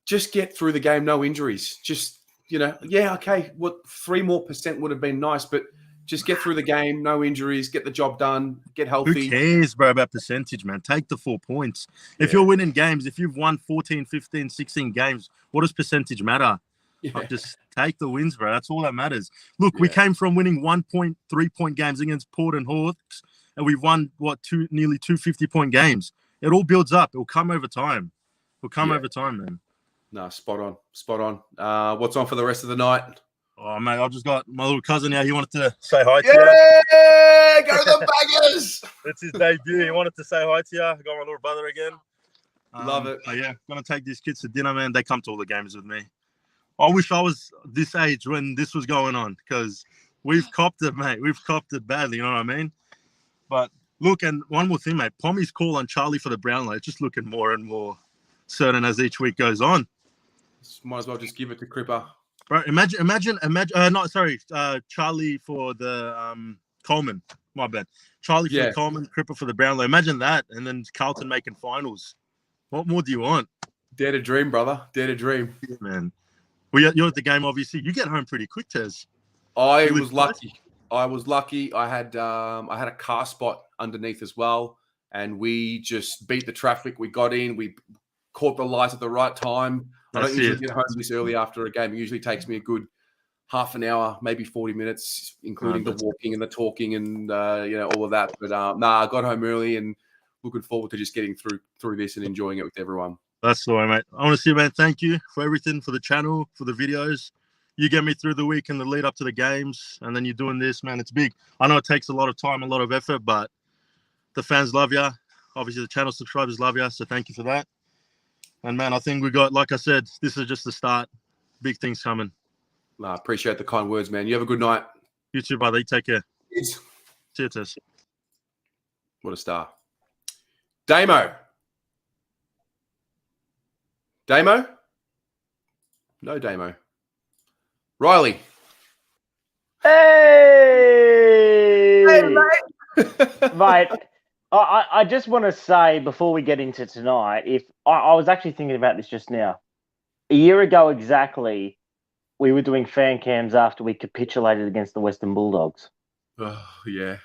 Speaker 1: just get through the game, no injuries. Just, you know, okay, what 3% more would have been nice, but just get through the game, no injuries, get the job done, get healthy.
Speaker 8: Who cares, bro, about percentage, man? Take the 4 points. If you're winning games, if you've won 14, 15, 16 games, what does percentage matter? Like, just take the wins, bro. That's all that matters. Look, we came from winning 1.3-point games against Port and Hawks, and we've won, nearly 2 50-point games. It all builds up. It will come over time. It will come over time, man.
Speaker 1: No, spot on. What's on for the rest of the night?
Speaker 8: Oh, mate, I've just got my little cousin here. He wanted to say hi to you.
Speaker 1: Yeah, go the Baggers!
Speaker 8: It's his debut. He wanted to say hi to you. I got my little brother again.
Speaker 1: Love it.
Speaker 8: Yeah, going to take these kids to dinner, man. They come to all the games with me. I wish I was this age when this was going on because we've copped it, mate. We've copped it badly, you know what I mean? But look, and one more thing, mate. Pommy's call on Charlie for the Brownlow is just looking more and more certain as each week goes on.
Speaker 1: Might as well just give it to Cripper.
Speaker 8: Bro, imagine. Charlie for the Coleman. My bad. Charlie for the Coleman, Cripper for the Brownlow. Imagine that, and then Carlton making finals. What more do you want?
Speaker 1: Dare to dream, brother. Dare to dream.
Speaker 8: Yeah, man. Well, you're at the game, obviously. You get home pretty quick, Tez.
Speaker 1: I was lucky. I had a car spot underneath as well, and we just beat the traffic. We got in. We caught the lights at the right time. I don't usually get home this early after a game. It usually takes me a good half an hour, maybe 40 minutes, including the walking and the talking and all of that. But I got home early and looking forward to just getting through this and enjoying it with everyone.
Speaker 8: That's the way, mate. I want to see, man, thank you for everything, for the channel, for the videos. You get me through the week and the lead up to the games, and then you're doing this, man. It's big. I know it takes a lot of time, a lot of effort, but the fans love you. Obviously, the channel subscribers love you, so thank you for that. And, man, I think we got, like I said, this is just the start. Big things coming.
Speaker 1: I appreciate the kind words, man. You have a good night.
Speaker 8: You too, brother. You take care.
Speaker 1: Cheers.
Speaker 8: See you, Tess.
Speaker 1: What a star. Damo. Damo? No Damo. Riley.
Speaker 9: Hey, mate. I just want to say before we get into tonight, if I was actually thinking about this just now. A year ago exactly, we were doing fan cams after we capitulated against the Western Bulldogs.
Speaker 1: Oh, yeah.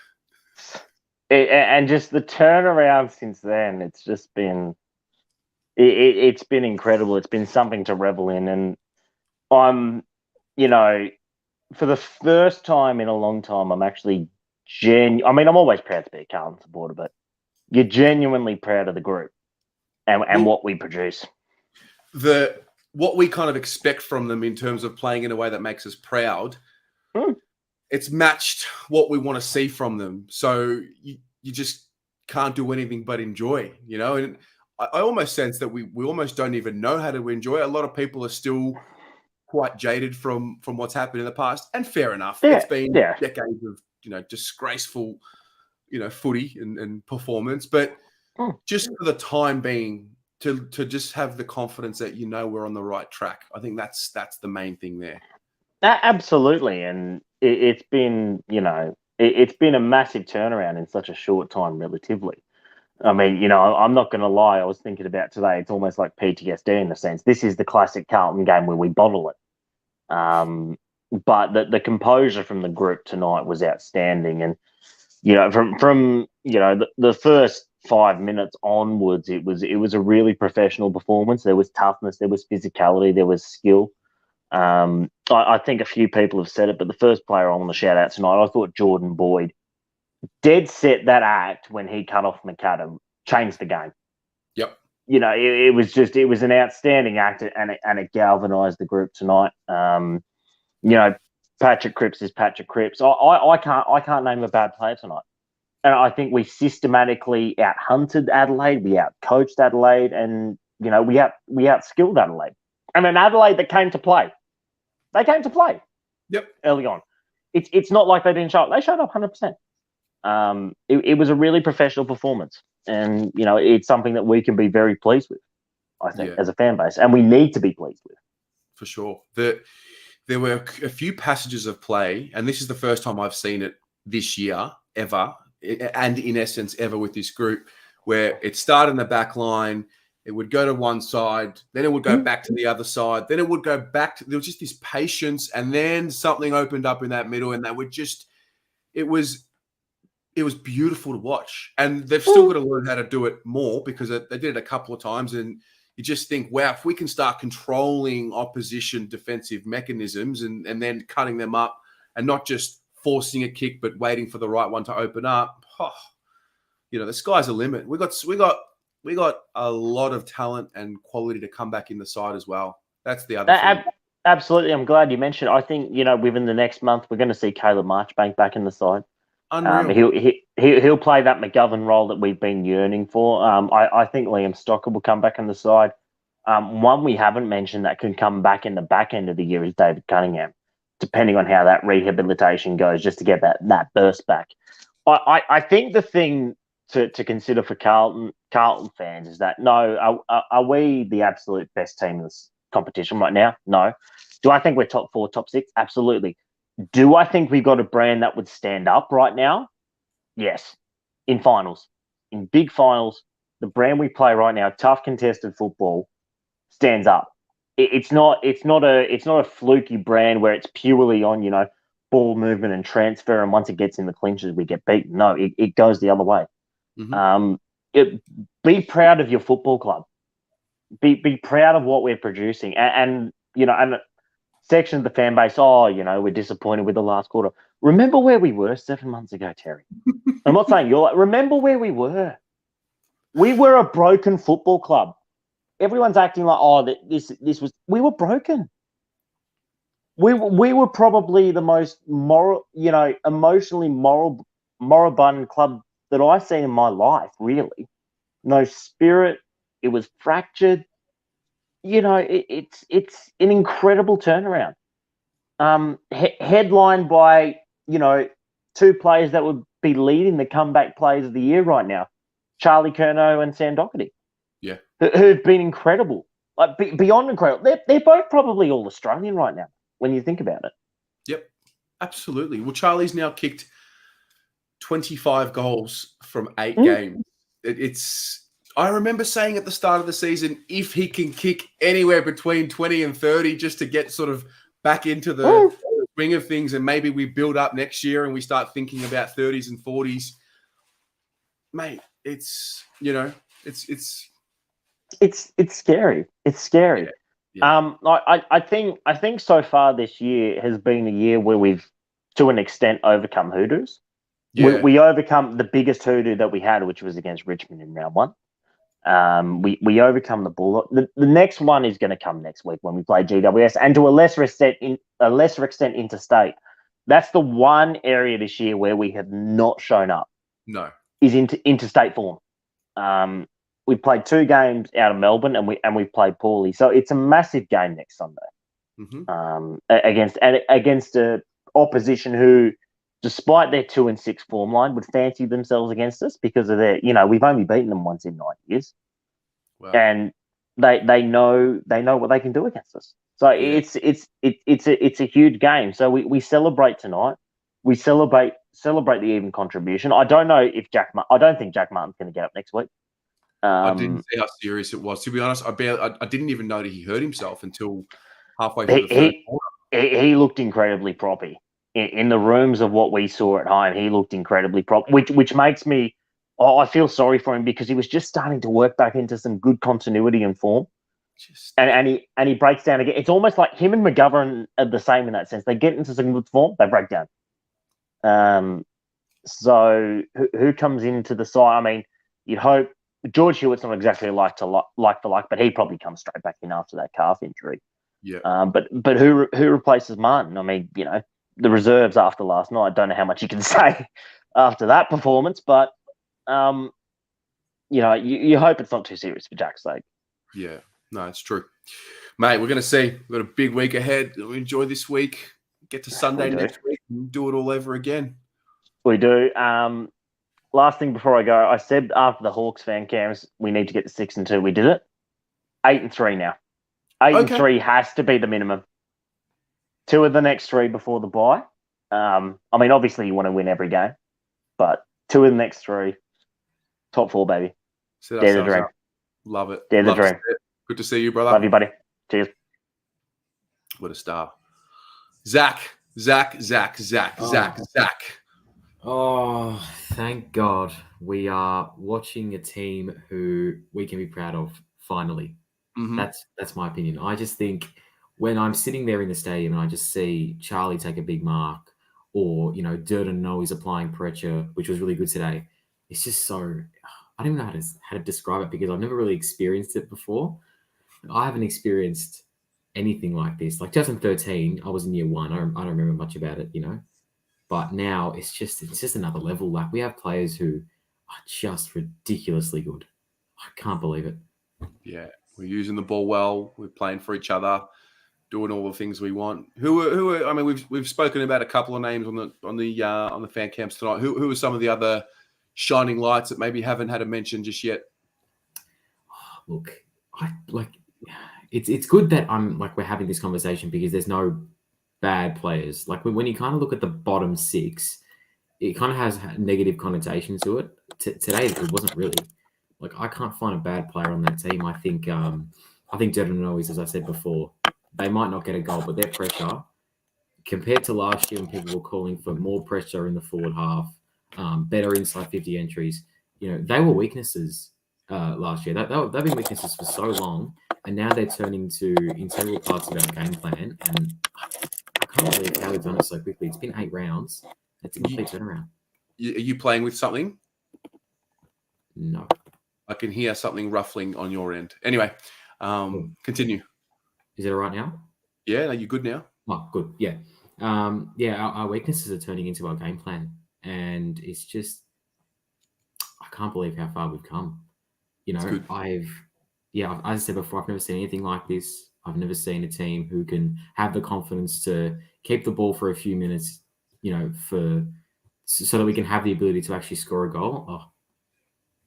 Speaker 9: And just the turnaround since then, it's just been it's been incredible. It's been something to revel in. And I'm, for the first time in a long time, I'm actually I'm always proud to be a Carlton supporter, but you're genuinely proud of the group and what we produce.
Speaker 1: What we kind of expect from them in terms of playing in a way that makes us proud, it's matched what we want to see from them. So you just can't do anything but enjoy, and I almost sense that we almost don't even know how to enjoy. A lot of people are still quite jaded from what's happened in the past, and fair enough.
Speaker 9: Yeah,
Speaker 1: it's been decades of disgraceful footy and performance, but just for the time being, to just have the confidence that we're on the right track. I think that's the main thing there.
Speaker 9: Absolutely, and it's been it's been a massive turnaround in such a short time, relatively. I mean, I'm not going to lie. I was thinking about today. It's almost like PTSD in a sense. This is the classic Carlton game where we bottle it. But the composure from the group tonight was outstanding, and from the first 5 minutes onwards, it was a really professional performance. There was toughness, there was physicality, there was skill. I think a few people have said it, but the first player I want to shout out tonight, I thought Jordan Boyd, dead set that act when he cut off McAdam, changed the game.
Speaker 1: Yep.
Speaker 9: It was an outstanding act, and it galvanised the group tonight. Patrick Cripps is Patrick Cripps. I can't name a bad player tonight. And I think we systematically out-hunted Adelaide, we out-coached Adelaide, and, we out-skilled Adelaide. And an Adelaide that came to play. They came to play.
Speaker 1: Yep.
Speaker 9: Early on. It's not like they didn't show up. They showed up 100%. It was a really professional performance. And, it's something that we can be very pleased with, I think, as a fan base. And we need to be pleased with.
Speaker 1: For sure. There were a few passages of play, and this is the first time I've seen it this year, ever, and in essence, ever with this group, where it started in the back line, it would go to one side, then it would go back to the other side, then it would go back to, there was just this patience, and then something opened up in that middle, and they would just, it was beautiful to watch. And they've still got to learn how to do it more, because they did it a couple of times, and you just think, wow, if we can start controlling opposition defensive mechanisms and then cutting them up and not just forcing a kick, but waiting for the right one to open up, the sky's the limit. We got a lot of talent and quality to come back in the side as well. That's the other thing.
Speaker 9: Absolutely. I'm glad you mentioned. I think, within the next month, we're going to see Caleb Marchbank back in the side.
Speaker 1: Unreal.
Speaker 9: He'll play that McGovern role that we've been yearning for. I think Liam Stocker will come back in the side. One we haven't mentioned that can come back in the back end of the year is David Cunningham, depending on how that rehabilitation goes, just to get that burst back. I think the thing to consider for Carlton fans is that, no, are we the absolute best team in this competition right now? No. Do I think we're top 4, top 6? Absolutely. Do I think we've got a brand that would stand up right now? Yes. In finals, in big finals, the brand we play right now, tough contested football, stands up. It's not a fluky brand where it's purely on ball movement and transfer, and once it gets in the clinches, we get beaten. No, it goes the other way. Mm-hmm. Be proud of your football club. Be proud of what we're producing, and section of the fan base, we're disappointed with the last quarter. Remember where we were 7 months ago, Terry. I'm not saying remember where we were. We were a broken football club. Everyone's acting like, we were broken. We were probably the most moral, emotionally moribund club that I've seen in my life, really. no spirit. It was fractured. It's an incredible turnaround. Headlined by two players that would be leading the comeback players of the year right now, Charlie Curnow and Sam Doherty.
Speaker 1: Yeah,
Speaker 9: who've been incredible, like beyond incredible. They're both probably all Australian right now when you think about it.
Speaker 1: Yep, absolutely. Well, Charlie's now kicked 25 goals from 8 games. I remember saying at the start of the season, if he can kick anywhere between 20 and 30 just to get sort of back into the swing of things, and maybe we build up next year and we start thinking about 30s and 40s, mate, it's
Speaker 9: scary. It's scary.
Speaker 1: Yeah.
Speaker 9: I think so far this year has been a year where we've, to an extent, overcome hoodoos.
Speaker 1: Yeah.
Speaker 9: We overcome the biggest hoodoo that we had, which was against Richmond in round 1. We overcome the Bulldog. The next one is going to come next week when we play GWS, and to a lesser extent interstate. That's the one area this year where we have not shown up.
Speaker 1: No,
Speaker 9: is interstate form. We played 2 games out of Melbourne, and we played poorly. So it's a massive game next Sunday against a opposition who, despite their 2-6 form line, would fancy themselves against us because of their, we've only beaten them once in 9 years.
Speaker 1: Wow.
Speaker 9: And they know what they can do against us. So it's a huge game. So we celebrate tonight. We celebrate the even contribution. I don't know if I don't think Jack Martin's going to get up next week.
Speaker 1: I didn't see how serious it was. To be honest, I didn't even know that he hurt himself until halfway through the third quarter.
Speaker 9: He looked incredibly proppy. In the rooms of what we saw at home, he looked incredibly proppy, which makes me, I feel sorry for him because he was just starting to work back into some good continuity and form. And he breaks down again. It's almost like him and McGovern are the same in that sense. They get into some good form, they break down. So who comes into the side? I mean, you'd hope George Hewitt's not exactly like for like, but he probably comes straight back in after that calf injury.
Speaker 1: Yeah.
Speaker 9: But who replaces Martin? I mean, the reserves after last night. I don't know how much you can say after that performance, but you hope it's not too serious for Jack's sake.
Speaker 1: Yeah, no, it's true, mate. We're gonna see. We've got a big week ahead. We'll enjoy this week. Get to Sunday next week and do it all over again.
Speaker 9: We do. Last thing before I go, I said after the Hawks fan cams, we need to get to 6-2. We did it. 8-3 now. 8-3 has to be the minimum. 2 of the next 3 before the bye. I mean, obviously you want to win every game, but 2 of the next 3, top 4, baby. They're the dream.
Speaker 1: Love it.
Speaker 9: They're the dream.
Speaker 1: Good to see you, brother.
Speaker 9: Love you, buddy. Cheers.
Speaker 1: What a star. Zach.
Speaker 10: Oh, thank God we are watching a team who we can be proud of, finally.
Speaker 1: Mm-hmm.
Speaker 10: That's my opinion. I just think when I'm sitting there in the stadium and I just see Charlie take a big mark, or, Durden know he's applying pressure, which was really good today. It's just so, I don't know how to describe it because I've never really experienced it before. I haven't experienced anything like this. Like 2013, I was in year 1. I don't remember much about it, But now it's just another level. Like, we have players who are just ridiculously good. I can't believe it.
Speaker 1: Yeah, we're using the ball well. We're playing for each other, doing all the things we want. Who are? I mean, we've spoken about a couple of names on the fan camps tonight. Who are some of the other shining lights that maybe haven't had a mention just yet?
Speaker 10: Look, it's good that we're having this conversation because there's no bad players. Like when you kind of look at the bottom 6, it kind of has negative connotations to it. Today it wasn't really. Like, I can't find a bad player on that team. I think Durden always, as I said before, they might not get a goal, but their pressure compared to last year when people were calling for more pressure in the forward half, better inside 50 entries, they were weaknesses last year. They've been weaknesses for so long, and now they're turning to integral parts of our game plan. And I can't believe how they've done it so quickly. It's been 8 rounds. It's a complete turnaround.
Speaker 1: Are you playing with something?
Speaker 10: No.
Speaker 1: I can hear something ruffling on your end. Anyway, continue.
Speaker 10: Is it all right now?
Speaker 1: Yeah, are you good now?
Speaker 10: Oh, good. Yeah. Our weaknesses are turning into our game plan. And it's just, I can't believe how far we've come. You
Speaker 1: It's
Speaker 10: know,
Speaker 1: good.
Speaker 10: as I said before, I've never seen anything like this. I've never seen a team who can have the confidence to keep the ball for a few minutes, you know, so that we can have the ability to actually score a goal. Oh,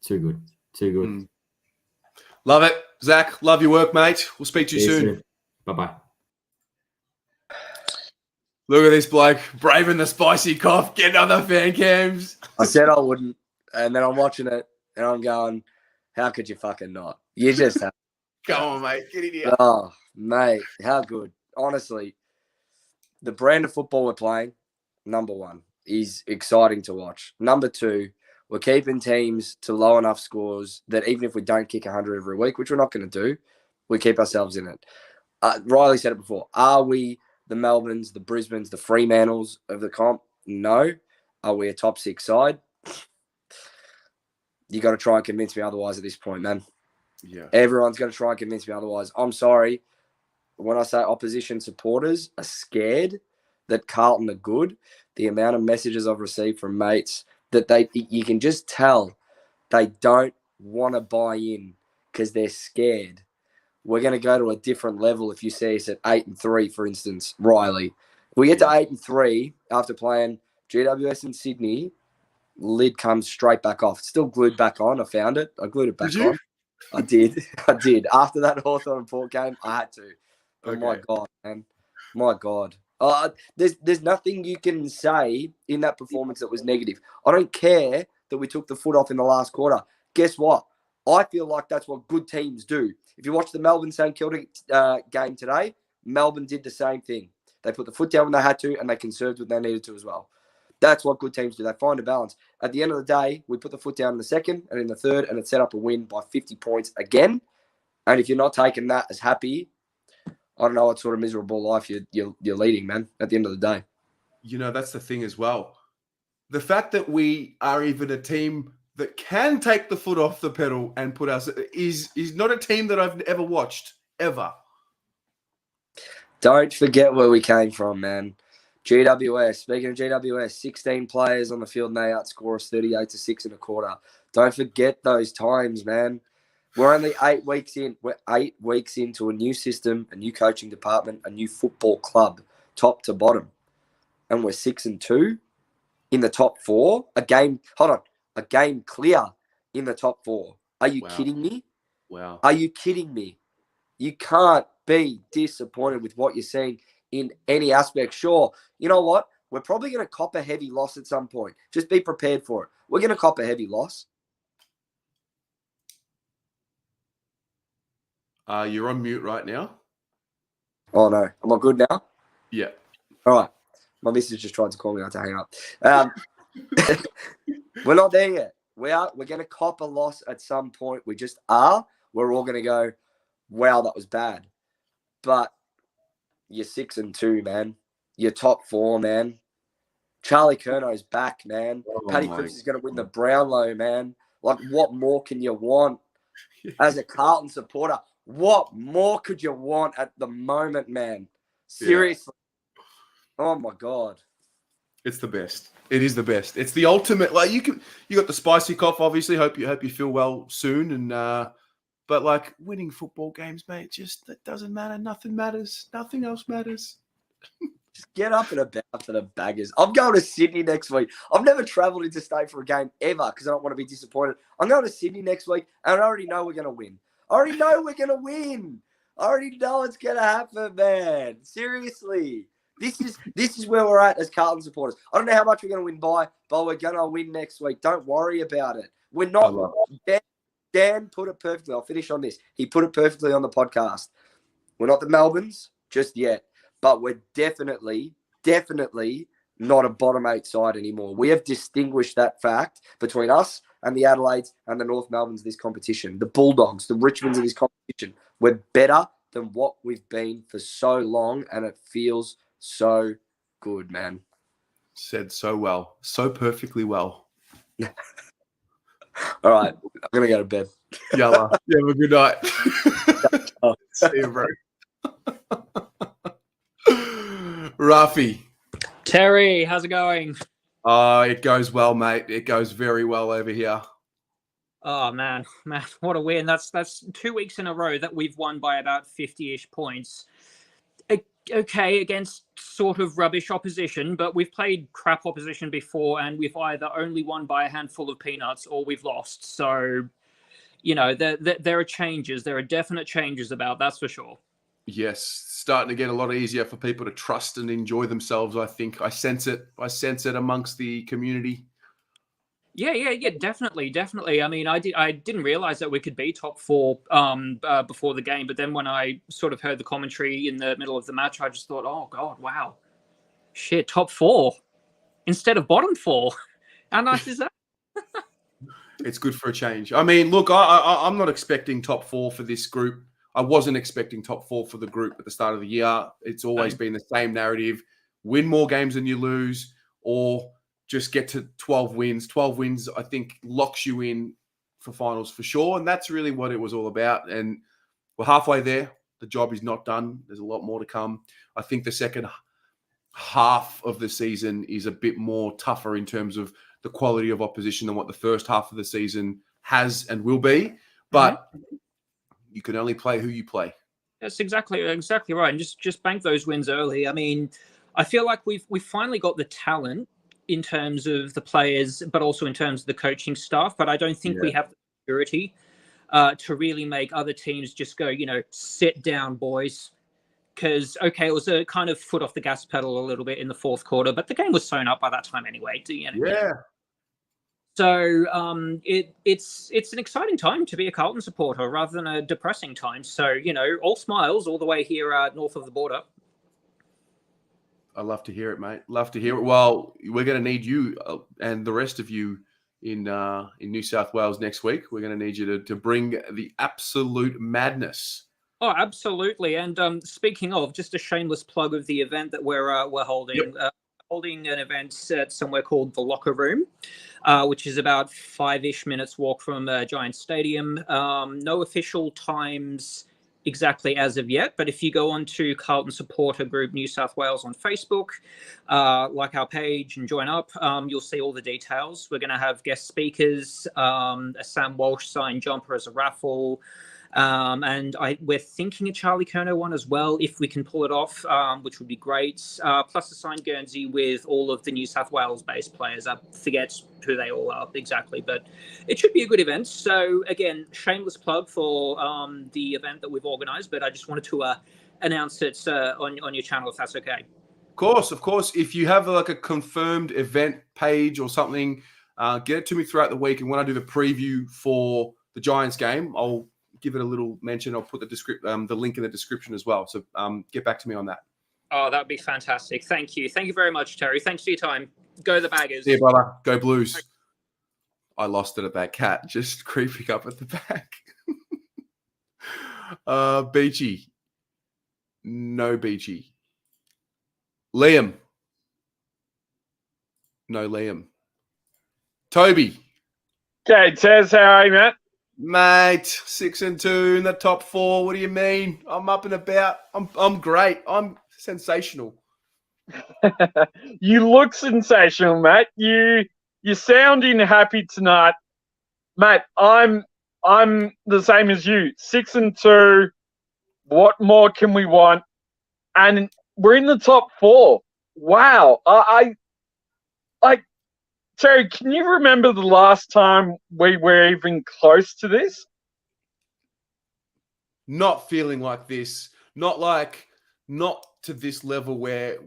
Speaker 10: too good. Too good.
Speaker 1: Love it. Zach, love your work, mate. We'll speak to you soon.
Speaker 10: Bye-bye.
Speaker 1: Look at this bloke, braving the spicy cough, getting on the fan cams.
Speaker 4: I said I wouldn't, and then I'm watching it, and I'm going, how could you fucking not? You just have.
Speaker 1: Come on, mate. Get in here.
Speaker 4: Oh, mate, how good. Honestly, the brand of football we're playing, number one, is exciting to watch. Number two, we're keeping teams to low enough scores that even if we don't kick 100 every week, which we're not going to do, we keep ourselves in it. Riley said it before. Are we the Melbournes, the Brisbanes, the Fremantles of the comp? No. Are we a top 6 side? You got to try and convince me otherwise at this point, man.
Speaker 1: Yeah.
Speaker 4: Everyone's going to try and convince me otherwise. I'm sorry. When I say opposition supporters are scared that Carlton are good, the amount of messages I've received from mates that you can just tell they don't want to buy in because they're scared. We're going to go to a different level if you see us at 8-3, for instance, Riley. If we get to 8-3 after playing GWS in Sydney, lid comes straight back off. It's still glued back on. I found it. I glued it back on. I did. After that Hawthorn and Port game, I had to. But my God, man. My God. There's nothing you can say in that performance that was negative. I don't care that we took the foot off in the last quarter. Guess what? I feel like that's what good teams do. If you watch the Melbourne St Kilda game today, Melbourne did the same thing. They put the foot down when they had to, and they conserved when they needed to as well. That's what good teams do. They find a balance. At the end of the day, we put the foot down in the second and in the third, and it set up a win by 50 points again. And if you're not taking that as happy, I don't know what sort of miserable life you're leading, man, at the end of the day.
Speaker 1: You know, that's the thing as well. The fact that we are even a team that can take the foot off the pedal and put us is not a team that I've ever watched, ever.
Speaker 4: Don't forget where we came from, man. GWS, speaking of GWS, 16 players on the field and they outscore us 38-6 in a quarter. Don't forget those times, man. We're only 8 weeks in. We're 8 weeks into a new system, a new coaching department, a new football club, top to bottom. And we're 6-2 in the top 4. A game clear in the top 4. Are you kidding me?
Speaker 1: Wow.
Speaker 4: Are you kidding me? You can't be disappointed with what you're seeing in any aspect. Sure, you know what? We're probably going to cop a heavy loss at some point. Just be prepared for it. We're going to cop a heavy loss.
Speaker 1: You're on mute right now.
Speaker 4: Oh, no. Am I good now?
Speaker 1: Yeah.
Speaker 4: All right. My missus just tried to call me. I had to hang up. We're not there yet. We're going to cop a loss at some point. We just are. We're all going to go, wow, that was bad. But you're 6-2, man. You're top 4, man. Charlie Curno's back, man. Paddy Cripps is going to win the Brownlow, man. Like, what more can you want as a Carlton supporter? What more could you want at the moment, man? Seriously. Yeah. Oh, my God.
Speaker 1: It's the best. It is the best. It's the ultimate. Like, you got the spicy cough, obviously. Hope you feel well soon. And but like winning football games, mate, just that doesn't matter. Nothing matters. Nothing else matters.
Speaker 4: Just get up and about for the Baggers. I'm going to Sydney next week. I've never travelled interstate for a game ever because I don't want to be disappointed. I'm going to Sydney next week, and I already know we're going to win. I already know it's going to happen, man. Seriously. This is where we're at as Carlton supporters. I don't know how much we're going to win by, but we're going to win next week. Don't worry about it. We're not. Dan put it perfectly. I'll finish on this. He put it perfectly on the podcast. We're not the Melbournes just yet, but we're definitely not a bottom 8 side anymore. We have distinguished that fact between us and the Adelaides and the North Melbournes of this competition, the Bulldogs, the Richmonds of this competition. We're better than what we've been for so long, and it feels so good, man.
Speaker 1: Said so well. So perfectly well.
Speaker 4: All right. I'm going to go to bed.
Speaker 1: Yalla. You have a good night. See you, bro. Rafi.
Speaker 11: Terry, how's it going?
Speaker 1: It goes well, mate. It goes very well over here.
Speaker 11: Oh man, what a win! That's 2 weeks in a row that we've won by about 50-ish points. Okay, against sort of rubbish opposition, but we've played crap opposition before, and we've either only won by a handful of peanuts or we've lost. So, there are changes. There are definite changes about, that's for sure.
Speaker 1: Yes, starting to get a lot easier for people to trust and enjoy themselves. I think I sense it. I sense it amongst the community.
Speaker 11: Yeah, definitely. I mean, I didn't realize that we could be top four before the game, but then when I sort of heard the commentary in the middle of the match, I just thought, oh god, wow, shit, top four instead of bottom four. How nice is that?
Speaker 1: It's good for a change. I mean, look, I'm not expecting top four for this group. I wasn't expecting top four for the group at the start of the year. It's always been the same narrative: win more games than you lose, or just get to 12 wins. 12 wins, I think, locks you in for finals for sure. And that's really what it was all about. And we're halfway there. The job is not done. There's a lot more to come. I think the second half of the season is a bit more tougher in terms of the quality of opposition than what the first half of the season has and will be. But you can only play who you play.
Speaker 11: That's exactly right. And just bank those wins early. I mean, I feel like we've finally got the talent in terms of the players, but also in terms of the coaching staff. But I don't think we have the security to really make other teams just go, sit down, boys. Because, okay, it was a kind of foot off the gas pedal a little bit in the fourth quarter, but the game was sewn up by that time anyway. So it's an exciting time to be a Carlton supporter rather than a depressing time. So, all smiles all the way here north of the border.
Speaker 1: I love to hear it, mate. Love to hear it. Well, we're going to need you and the rest of you in New South Wales next week. We're going to need you to bring the absolute madness.
Speaker 11: Oh, absolutely. And speaking of, just a shameless plug of the event that we're holding. Holding an event at somewhere called the Locker Room, which is about 5-ish minutes walk from Giant Stadium. No official times exactly as of yet, but if you go on to Carlton Supporter Group New South Wales on Facebook, like our page and join up, you'll see all the details. We're going to have guest speakers, a Sam Walsh signed jumper as a raffle, and we're thinking a Charlie Curnow one as well, if we can pull it off, which would be great. Plus a signed Guernsey with all of the New South Wales-based players. I forget who they all are exactly, but it should be a good event. So again, shameless plug for the event that we've organised, but I just wanted to announce it on your channel, if that's okay.
Speaker 1: Of course. If you have like a confirmed event page or something, get it to me throughout the week. And when I do the preview for the Giants game, I'll give it a little mention. I'll put the link in the description as well. So get back to me on that.
Speaker 11: Oh, that would be fantastic. Thank you. Thank you very much, Terry. Thanks for your time. Go the Baggers.
Speaker 1: See you, brother. Go Blues. I lost it at that cat just creeping up at the back. Beachy. No Beachy. Liam. No Liam. Toby.
Speaker 12: Okay, Tez, how are you, Matt?
Speaker 1: Mate, 6-2 in the top 4. What do you mean? I'm up and about. I'm great. I'm sensational.
Speaker 12: You look sensational, Matt. You're sounding happy tonight, Matt. I'm the same as you. 6-2. What more can we want? And we're in the top 4. Wow. Terry, can you remember the last time we were even close to this?
Speaker 1: Not feeling like this. Not to this level where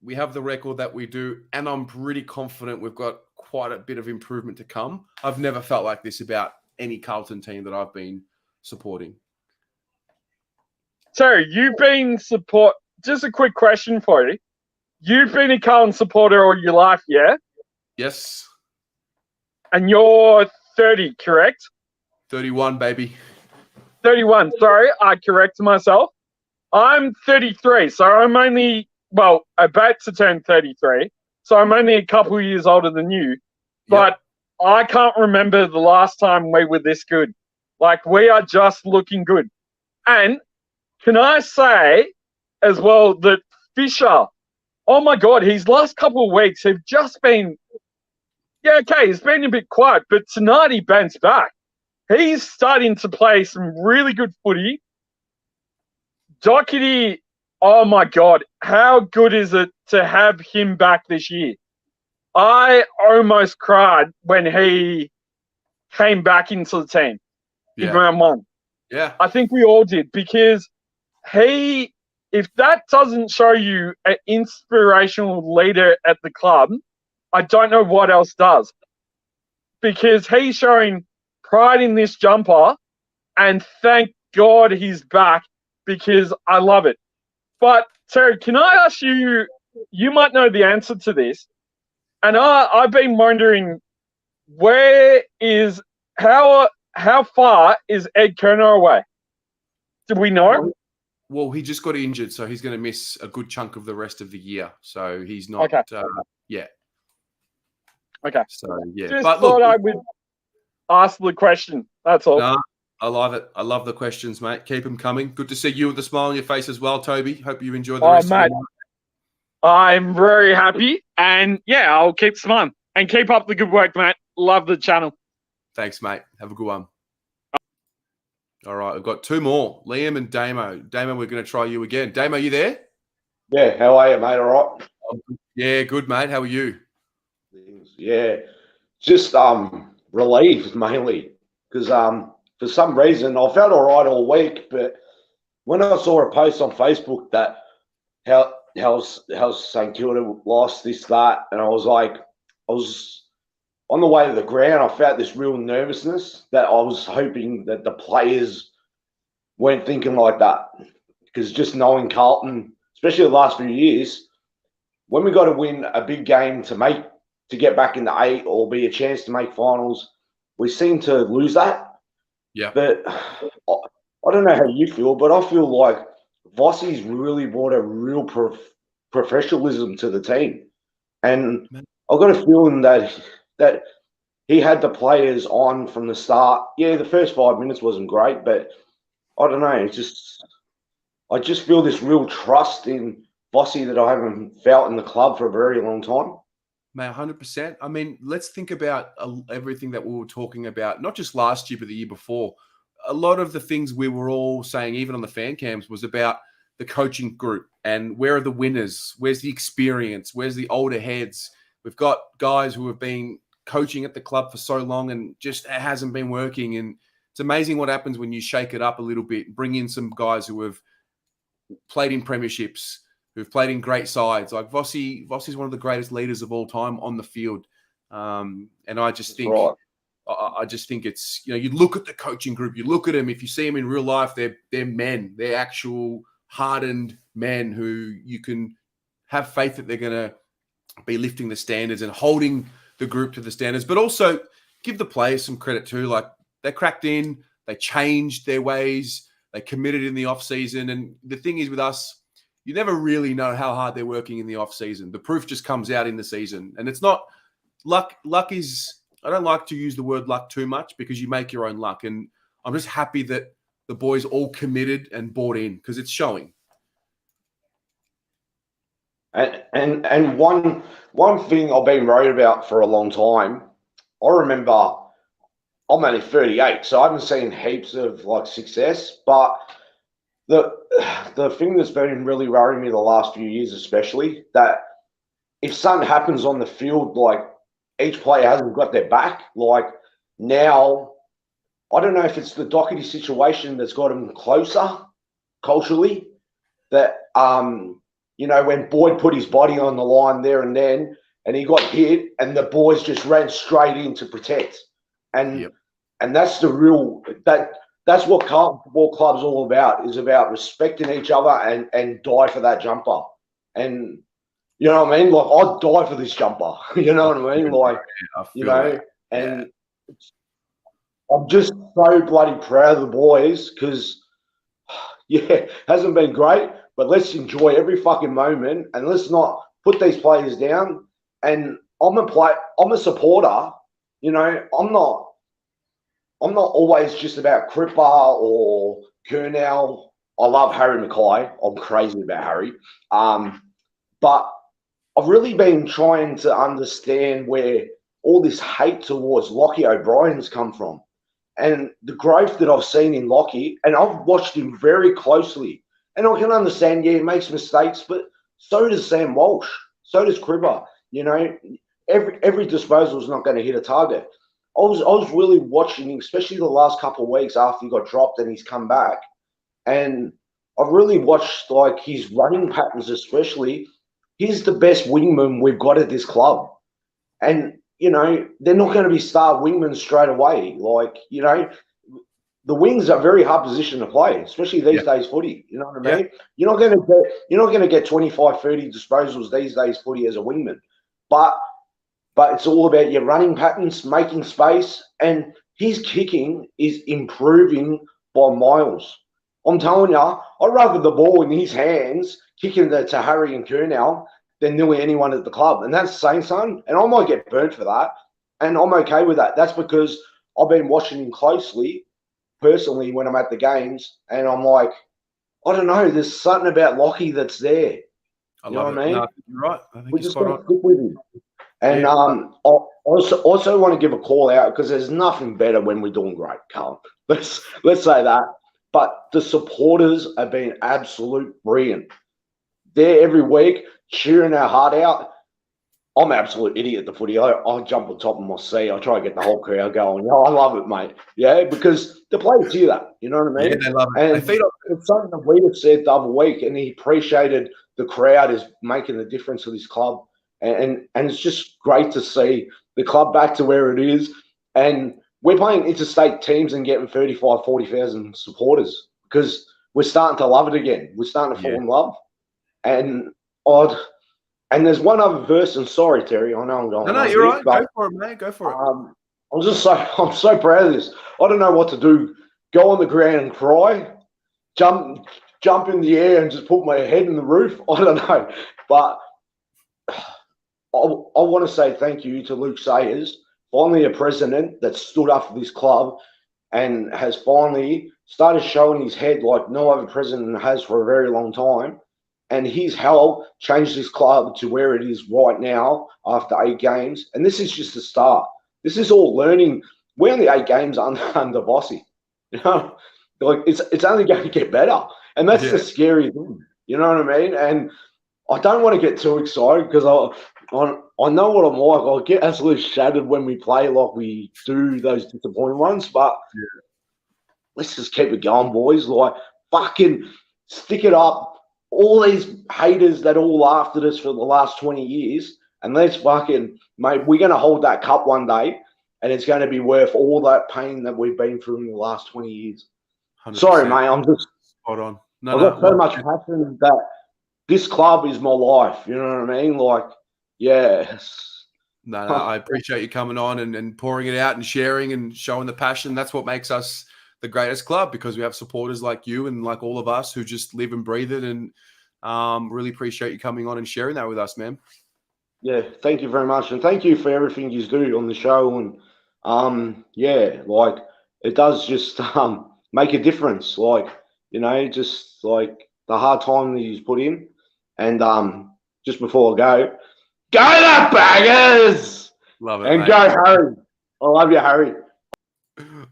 Speaker 1: we have the record that we do, and I'm pretty confident we've got quite a bit of improvement to come. I've never felt like this about any Carlton team that I've been supporting.
Speaker 12: Terry, just a quick question for you. You've been a Carlton supporter all your life, yeah?
Speaker 1: Yes.
Speaker 12: And you're 30, correct?
Speaker 1: 31, baby.
Speaker 12: 31. Sorry, I corrected myself. I'm 33, so I'm only, about to turn 33. So I'm only a couple of years older than you. But I can't remember the last time we were this good. Like, we are just looking good. And can I say as well that Fisher, oh my God, his last couple of weeks have just been yeah, okay, he's been a bit quiet, but tonight he bounced back. He's starting to play some really good footy. Doherty, oh my God, how good is it to have him back this year? I almost cried when he came back into the team in round one.
Speaker 1: Yeah.
Speaker 12: I think we all did, because if that doesn't show you an inspirational leader at the club, I don't know what else does. Because he's showing pride in this jumper, and thank God he's back, because I love it. But Terry, can I ask you? You might know the answer to this, and I've been wondering how far is Ed Kerner away? Do we know?
Speaker 1: Well, he just got injured, so he's going to miss a good chunk of the rest of the year. So he's not. Okay.
Speaker 12: Okay.
Speaker 1: So yeah,
Speaker 12: just
Speaker 1: but
Speaker 12: thought
Speaker 1: look,
Speaker 12: I would ask the question. That's all.
Speaker 1: No, I love it. I love the questions, mate. Keep them coming. Good to see you with the smile on your face as well, Toby. Hope you enjoy the rest of the night.
Speaker 12: I'm very happy, and yeah, I'll keep smiling and keep up the good work, mate. Love the channel.
Speaker 1: Thanks, mate. Have a good one. All right, we've got two more, Liam and Damo. Damo, we're going to try you again. Damo, you there?
Speaker 13: Yeah, how are you, mate? All right?
Speaker 1: Yeah, good, mate. How are you?
Speaker 13: Yeah, just relieved mainly because for some reason I felt all right all week, but when I saw a post on Facebook that how St Kilda lost this, that, and I was on the way to the ground, I felt this real nervousness that I was hoping that the players weren't thinking like that, because just knowing Carlton, especially the last few years, when we got to win a big game to get back in the 8 or be a chance to make finals, we seem to lose that.
Speaker 1: Yeah.
Speaker 13: But I don't know how you feel, but I feel like Vossi's really brought a real professionalism to the team. And I've got a feeling that he had the players on from the start. Yeah, the first 5 minutes wasn't great, but I don't know. I just feel this real trust in Vossi that I haven't felt in the club for a very long time.
Speaker 1: Mate, 100%. I mean, let's think about everything that we were talking about, not just last year, but the year before. A lot of the things we were all saying, even on the fan cams, was about the coaching group and where are the winners? Where's the experience? Where's the older heads? We've got guys who have been coaching at the club for so long and just it hasn't been working. And it's amazing what happens when you shake it up a little bit, bring in some guys who have played in premierships, who've played in great sides. Like Vossi's one of the greatest leaders of all time on the field. And I just think, I just think it's, you look at the coaching group, you look at them, if you see them in real life, they're men, they're actual hardened men who you can have faith that they're going to be lifting the standards and holding the group to the standards, but also give the players some credit too. Like they cracked in, they changed their ways, they committed in the off season. And the thing is with us, you never really know how hard they're working in the off season. The proof just comes out in the season. And it's not luck. Luck is, I don't like to use the word luck too much because you make your own luck. And I'm just happy that the boys all committed and bought in because it's showing.
Speaker 13: And one thing I've been worried about for a long time, I remember I'm only 38, so I haven't seen heaps of success, but the thing that's been really worrying me the last few years, especially, that if something happens on the field, each player hasn't got their back. Now, I don't know if it's the Doherty situation that's got him closer culturally. That when Boyd put his body on the line there and then, and he got hit, and the boys just ran straight in to protect, and that's the real That's what Carlton Football Club's all about, is about respecting each other and die for that jumper. And you know what I mean? I'd die for this jumper. You know what I mean? And I'm just so bloody proud of the boys because, hasn't been great, but let's enjoy every fucking moment and let's not put these players down. And I'm a supporter. I'm not always just about Cripper or Kernell. I love Harry Mackay. I'm crazy about Harry. But I've really been trying to understand where all this hate towards Lockie O'Brien's come from. And the growth that I've seen in Lockie, and I've watched him very closely, and I can understand, yeah, he makes mistakes, but so does Sam Walsh, so does Cribber. You know, every disposal is not going to hit a target. I was really watching him, especially the last couple of weeks after he got dropped and he's come back, and I've really watched like his running patterns, especially. He's the best wingman we've got at this club, and you know they're not going to be star wingmen straight away. Like you know, the wings are a very hard position to play, especially these days footy. You know what I mean? You're not going to get 25, 30 disposals these days footy as a wingman, but it's all about your running patterns, making space, and his kicking is improving by miles. I'm telling you, I'd rather the ball in his hands kicking to Harry and Kurnell than nearly anyone at the club. And that's saying something. And I might get burnt for that. And I'm okay with that. That's because I've been watching him closely, personally, when I'm at the games. And I'm like, I don't know, there's something about Lockie that's there. You know what I mean?
Speaker 1: No, you're right. I think
Speaker 13: We
Speaker 1: you're
Speaker 13: just
Speaker 1: spot
Speaker 13: got to
Speaker 1: on.
Speaker 13: stick with him. And I also want to give a call out because there's nothing better when we're doing great, Carl. Let's say that. But the supporters have been absolute brilliant. They're every week cheering our heart out. I'm an absolute idiot at the footy. I jump on top of my seat. I try to get the whole crowd going. I love it, mate. Yeah, because the players hear that. You know what I mean?
Speaker 1: Yeah, they love it.
Speaker 13: And
Speaker 1: They feed off
Speaker 13: it's something that we have said the other week, and he appreciated the crowd is making a difference to this club. And it's just great to see the club back to where it is. And we're playing interstate teams and getting 35, 40,000 supporters because we're starting to love it again. We're starting to fall in love. And there's one other verse, and sorry, Terry, I know I'm going.
Speaker 1: No, you're right. Go for it, mate. Go for it.
Speaker 13: I'm so proud of this. I don't know what to do. Go on the ground and cry, jump in the air and just put my head in the roof. I don't know, but I want to say thank you to Luke Sayers, finally a president that stood up for this club and has finally started showing his head like no other president has for a very long time. And his help changed this club to where it is right now after 8 games. And this is just the start. This is all learning. We're only 8 games under Bossy. You know, like it's only going to get better. And that's the scary thing. You know what I mean? And I don't want to get too excited because I know what I'm like. I'll get absolutely shattered when we play like we do those disappointing ones. But let's just keep it going, boys. Like, fucking stick it up. All these haters that all laughed at us for the last 20 years, and let's fucking, mate, we're going to hold that cup one day, and it's going to be worth all that pain that we've been through in the last 20 years.
Speaker 1: 100%.
Speaker 13: Sorry, mate. I'm just
Speaker 1: spot on.
Speaker 13: I've got so much passion that this club is my life. You know what I mean? Like, yes.
Speaker 1: No, I appreciate you coming on and pouring it out and sharing and showing the passion. That's what makes us the greatest club, because we have supporters like you and like all of us who just live and breathe it. And really appreciate you coming on and sharing that with us, man.
Speaker 13: Yeah, thank you very much. And thank you for everything you do on the show. And yeah, like it does just make a difference. Like, you know, just like the hard time that you put in. And just before I go the Baggers!
Speaker 1: Love it.
Speaker 13: And
Speaker 1: mate.
Speaker 13: go Harry. I love you, Harry.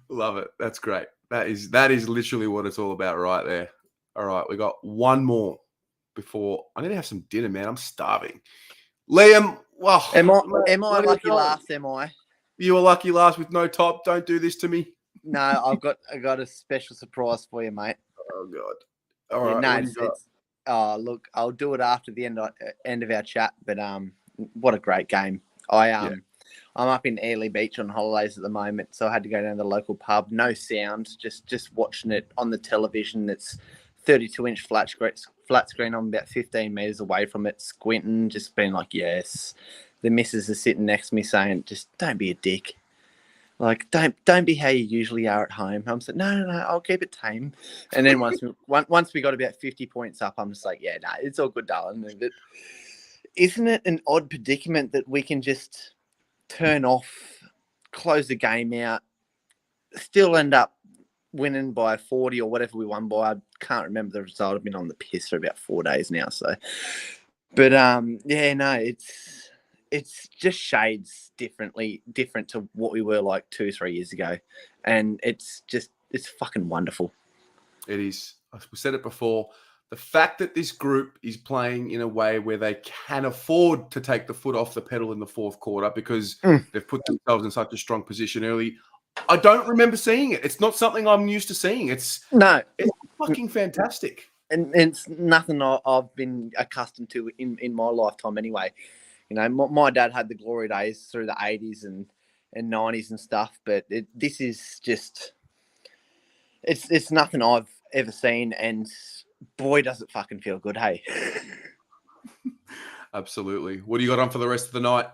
Speaker 1: Love it. That's great. That is literally what it's all about right there. All right, we got one more before I need to have some dinner, man. I'm starving. Liam, well,
Speaker 14: am I lucky last? Am I?
Speaker 1: You were lucky last with no top. Don't do this to me.
Speaker 14: No, I got a special surprise for you, mate.
Speaker 1: Oh God! All right.
Speaker 14: No, look, I'll do it after the end of our chat. But what a great game! I'm up in Airlie Beach on holidays at the moment, so I had to go down to the local pub. No sound, just watching it on the television. It's 32-inch flat screen. I'm about 15 meters away from it, squinting, just being like, yes. The missus is sitting next to me saying, just don't be a dick. Like, don't be how you usually are at home. I'm saying, no, I'll keep it tame. And then once we got about 50 points up, I'm just like, yeah, no, it's all good, darling. But isn't it an odd predicament that we can just turn off, close the game out, still end up winning by 40 or whatever we won by? I can't remember the result. I've been on the piss for about 4 days now. So, but yeah, no, it's just shades different to what we were like 2-3 years ago, and it's fucking wonderful.
Speaker 1: It is. We said it before. The fact that this group is playing in a way where they can afford to take the foot off the pedal in the fourth quarter because they've put themselves in such a strong position early. I don't remember seeing it. It's not something I'm used to seeing. It's fucking fantastic.
Speaker 14: And it's nothing I've been accustomed to in my lifetime anyway. You know, my dad had the glory days through the 80s and 90s and stuff, but this is just, it's nothing I've ever seen, and boy, does it fucking feel good, hey?
Speaker 1: Absolutely. What do you got on for the rest of the night?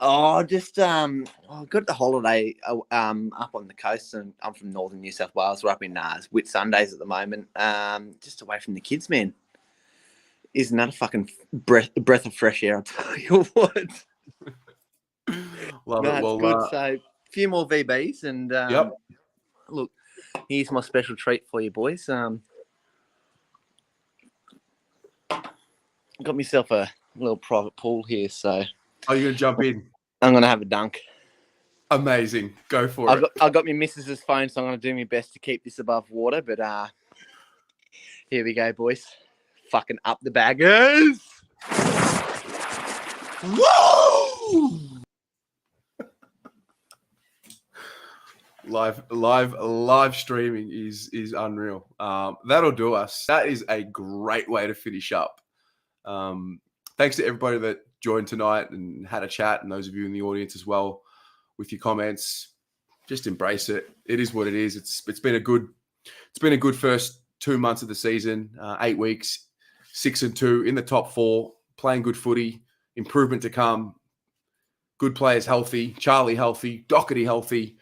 Speaker 14: Oh, just I got the holiday up on the coast, and I'm from northern New South Wales. We're up in Whit Sundays at the moment, just away from the kids, man. Isn't that a fucking breath of fresh air? I'll tell you what.
Speaker 1: Love
Speaker 14: No,
Speaker 1: it. Well,
Speaker 14: it's good. So a few more VBs, and look, here's my special treat for you, boys. Got myself a little private pool here, so.
Speaker 1: Are you going to jump in?
Speaker 14: I'm going to have a dunk.
Speaker 1: Amazing. Go for it.
Speaker 14: I've got my missus's phone, so I'm going to do my best to keep this above water. But here we go, boys. Fucking up the baggers.
Speaker 1: Woo! Live streaming is unreal. That'll do us. That is a great way to finish up. Thanks to everybody that joined tonight and had a chat, and those of you in the audience as well with your comments. Just embrace it. It is what it is. It's been a good first 2 months of the season. 8 weeks, 6-2 in the top 4, playing good footy. Improvement to come. Good players healthy. Charlie healthy. Doherty healthy.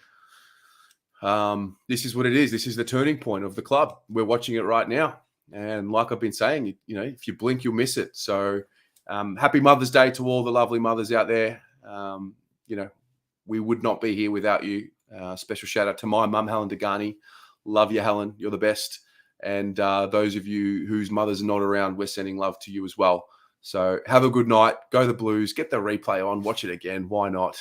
Speaker 1: This is what it is. This is the turning point of the club. We're watching it right now, and like I've been saying, you know, if you blink, you'll miss it. So. Happy Mother's Day to all the lovely mothers out there. You know, we would not be here without you. Special shout out to my mum, Helen Degani. Love you, Helen. You're the best. And those of you whose mothers are not around, we're sending love to you as well. So have a good night. Go the Blues. Get the replay on. Watch it again. Why not?